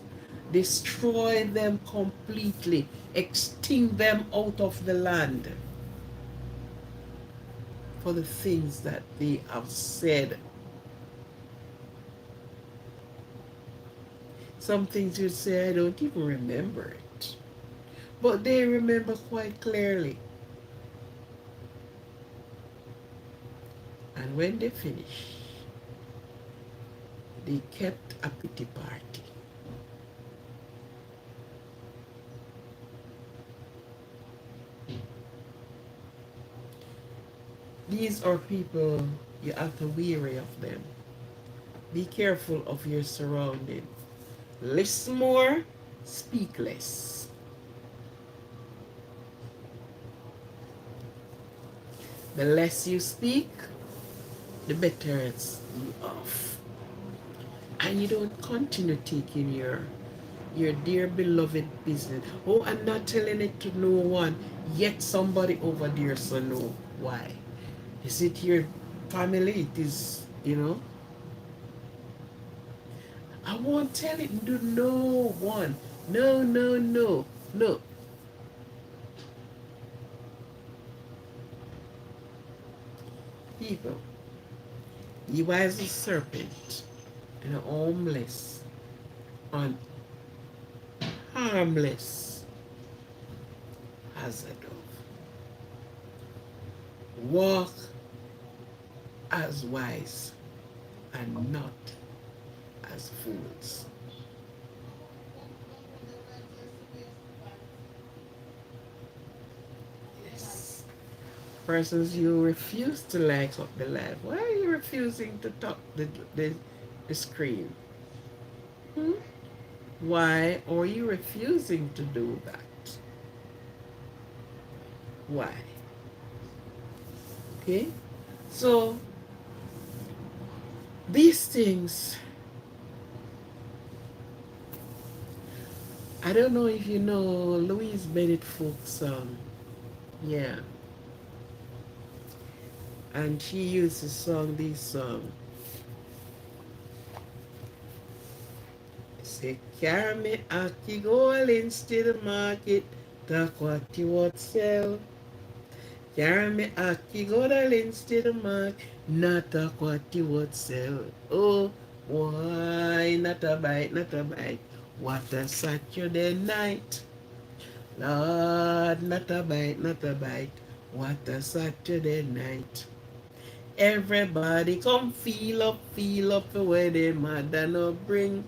destroy them completely, extinct them out of the land for the things that they have said. Some things you say, I don't even remember it. But they remember quite clearly. And when they finish, they kept a pity party. These are people you have to weary of them. Be careful of your surrounding. Listen more, speak less. The less you speak, the better it's you off. And you don't continue taking your dear beloved business. Oh, I'm not telling it to no one, yet somebody over there so know. Why? Is it your family? It is, I won't tell it to no one. No, no, no, no. People, you as a serpent and homeless and harmless as a dove. Walk as wise and not as fools. Yes. Persons you refuse to light up the light. Why are you refusing to talk the screen? Hmm? Why are you refusing to do that? Why? Okay? So these things, I don't know if you know Louise Bennett folk song. Yeah. And she used to song this song. Say, carry me aki goal instead of market, talk what you would sell. Carry me aki goal instead of market, not talk what you would sell. Oh, why not a bite, not a bite. What a Saturday night. Lord, not a bite, not a bite. What a Saturday night. Everybody come feel up for where the mother no bring.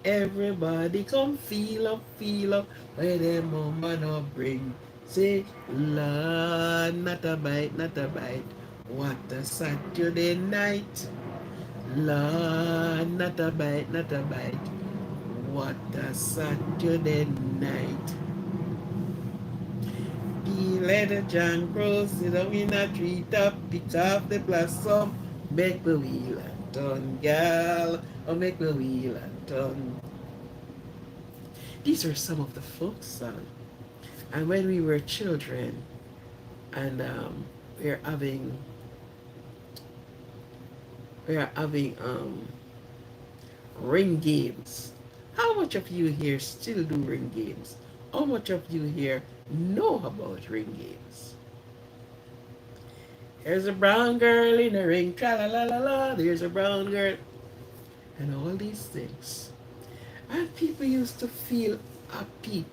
Everybody come feel up where the mama no bring. Say, Lord, not a bite, not a bite. What a Saturday night. Lord, not a bite, not a bite. What a Saturday night. The letter John Cross, sit down in a treetop, pick off the blossom, make the wheel and turn, gal, or make the wheel and turn. These are some of the folk songs. And when we were children, and we're having we're having ring games. How much of you here still do ring games? How much of you here know about ring games? There's a brown girl in the ring, tra la la la la. There's a brown girl, and all these things. And people used to feel happy.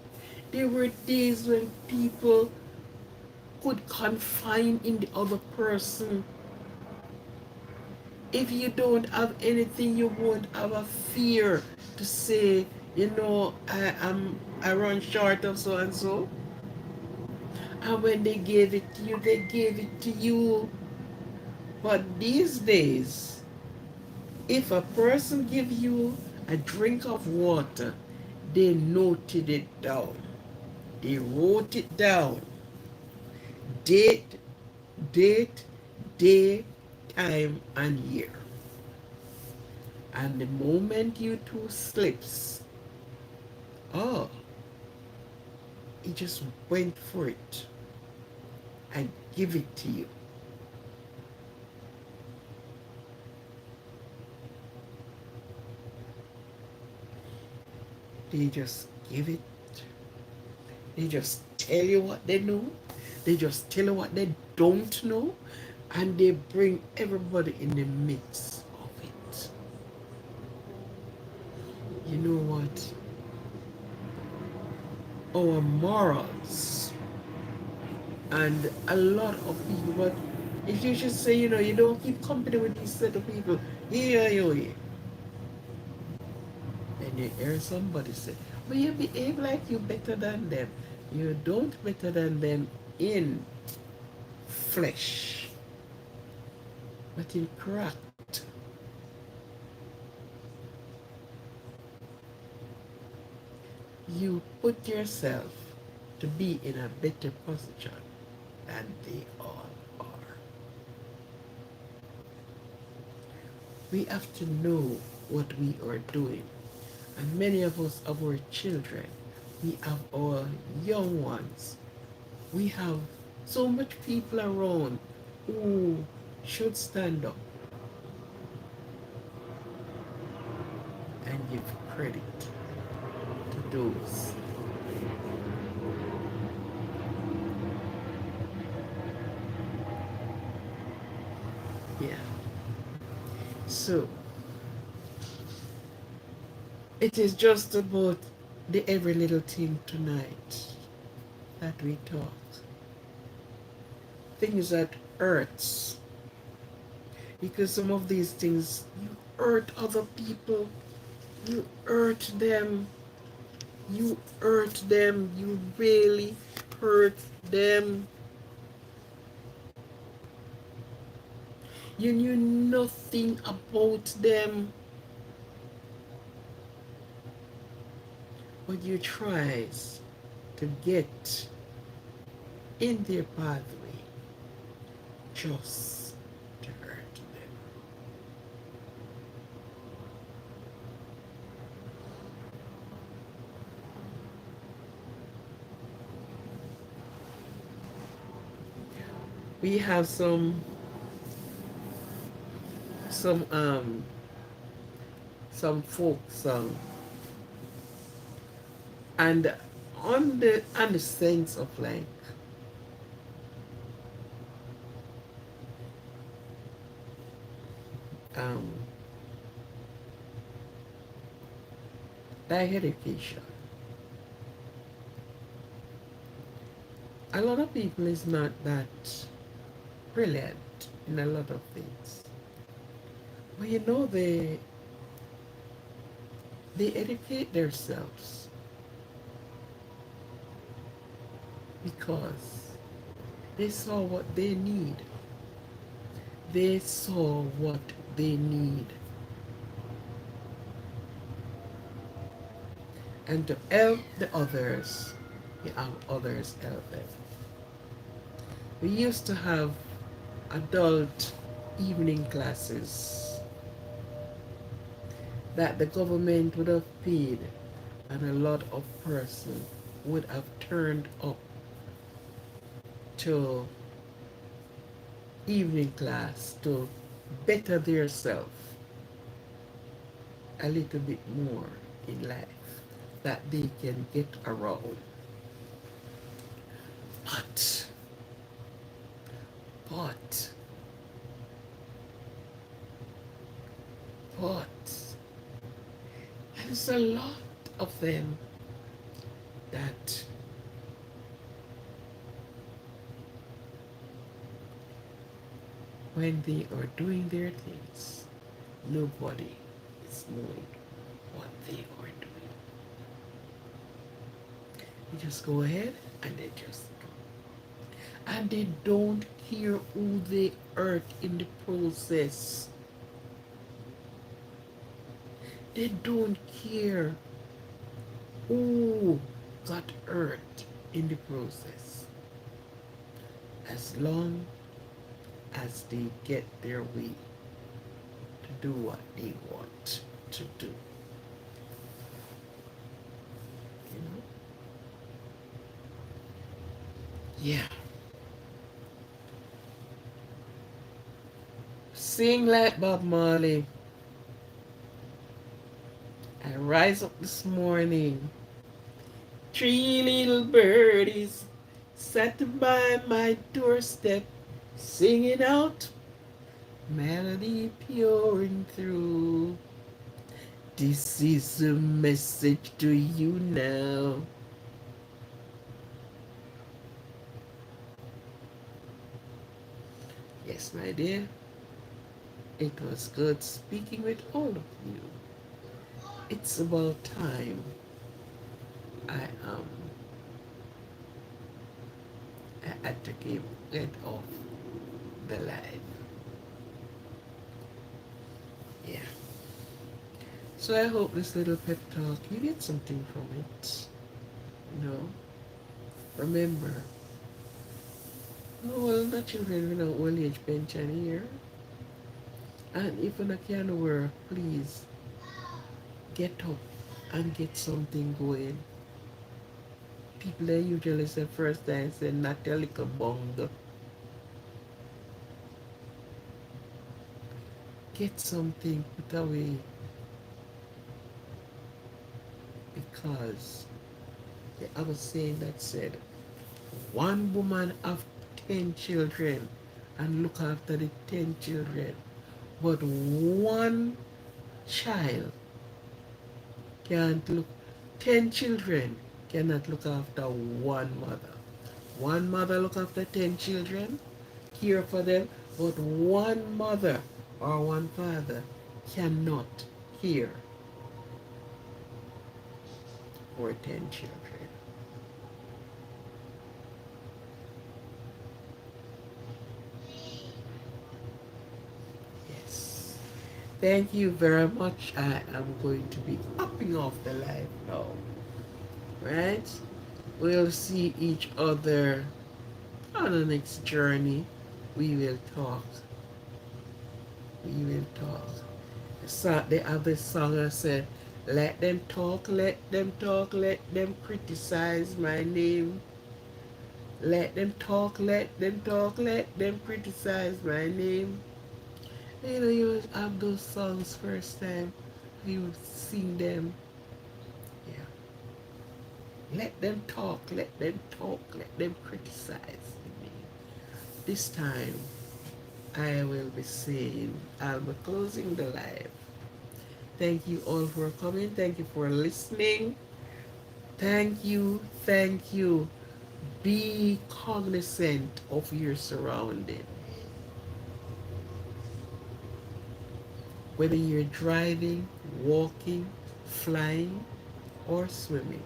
There were days when people could confide in the other person. If you don't have anything, you won't have a fear to say, I run short of so and so. And when they gave it to you, they gave it to you. But these days, if a person give you a drink of water, they noted it down. They wrote it down. Date, date, day, time, and year. And the moment you two slips, oh, he just went for it and give it to you. They just give it. They just tell you what they know. They just tell you what they don't know. And they bring everybody in the mix of it. You know what? Our morals and a lot of people, but if you should say, you don't keep company with these set of people, here you here. And you hear somebody say, but you behave like you better than them. You don't better than them in flesh. but in cracked. You put yourself to be in a better position than they all are. We have to know what we are doing. And many of us, our children, we have our young ones. We have so much people around who should stand up and give credit to those. Yeah. So it is just about the every little thing tonight that we talk. Things that hurts. Because some of these things, you hurt other people, you hurt them, you hurt them, you really hurt them. You knew nothing about them, but you tries to get in their pathway just to hurt them. We have some um some folk song, and on the sense of like um that education. A lot of people is not that brilliant in a lot of things. But you know they educate themselves because they saw what they need. They saw what they need. And to help the others, you have others help them. We used to have adult evening classes that the government would have paid, and a lot of persons would have turned up to evening class to better themselves a little bit more in life that they can get around. But, but, but, there's a lot of them that when they are doing their things, nobody is knowing what they are doing. You just go ahead and they just go. And they don't care who they hurt in the process. They don't care who got hurt in the process. As long as they get their way to do what they want to do. You know? Yeah. Sing like Bob Marley. I rise up this morning. 3 little birdies sat by my doorstep, singing out, melody pouring through. This is a message to you now. Yes, my dear, it was good speaking with all of you. It's about time I I had to get off the live. Yeah. So I hope this little pep talk, you get something from it. You know, remember, no, well, not children without old age pension here. And if you can work, please get up and get something going. People that usually say first time say not a little bung. Get something put away because they have a saying that said one woman have 10 children and look after the 10 children, but one child can't look 10 children cannot look after one mother. One mother look after 10 children, care for them, but one mother or one father cannot care for 10 children. Yes. Thank you very much. I am going to be upping off the live now. Right? We'll see each other on the next journey. We will talk. We will talk. So the other song I said, let them talk, let them talk, let them criticize my name. Let them talk, let them talk, let them criticize my name. You know, you have those songs first time, you sing them. Yeah. Let them talk, let them talk, let them criticize me. This time, I will be saying, I'll be closing the live. Thank you all for coming. Thank you for listening. Thank you. Thank you. Be cognizant of your surroundings. Whether you're driving, walking, flying, or swimming,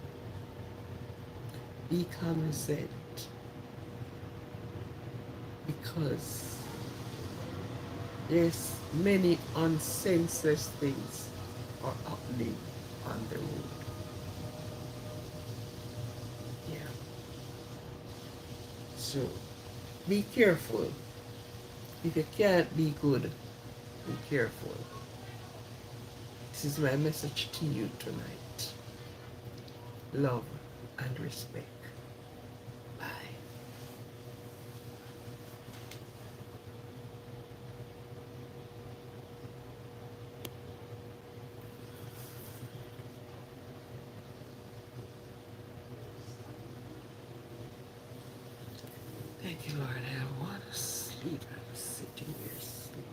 be cognizant because there's many unsenseless things are happening on the road. Yeah. So be careful. If you can't be good, be careful. This is my message to you tonight. Love and respect. Bye. Thank you, Lord. I want to sleep. I'm sitting here sleeping.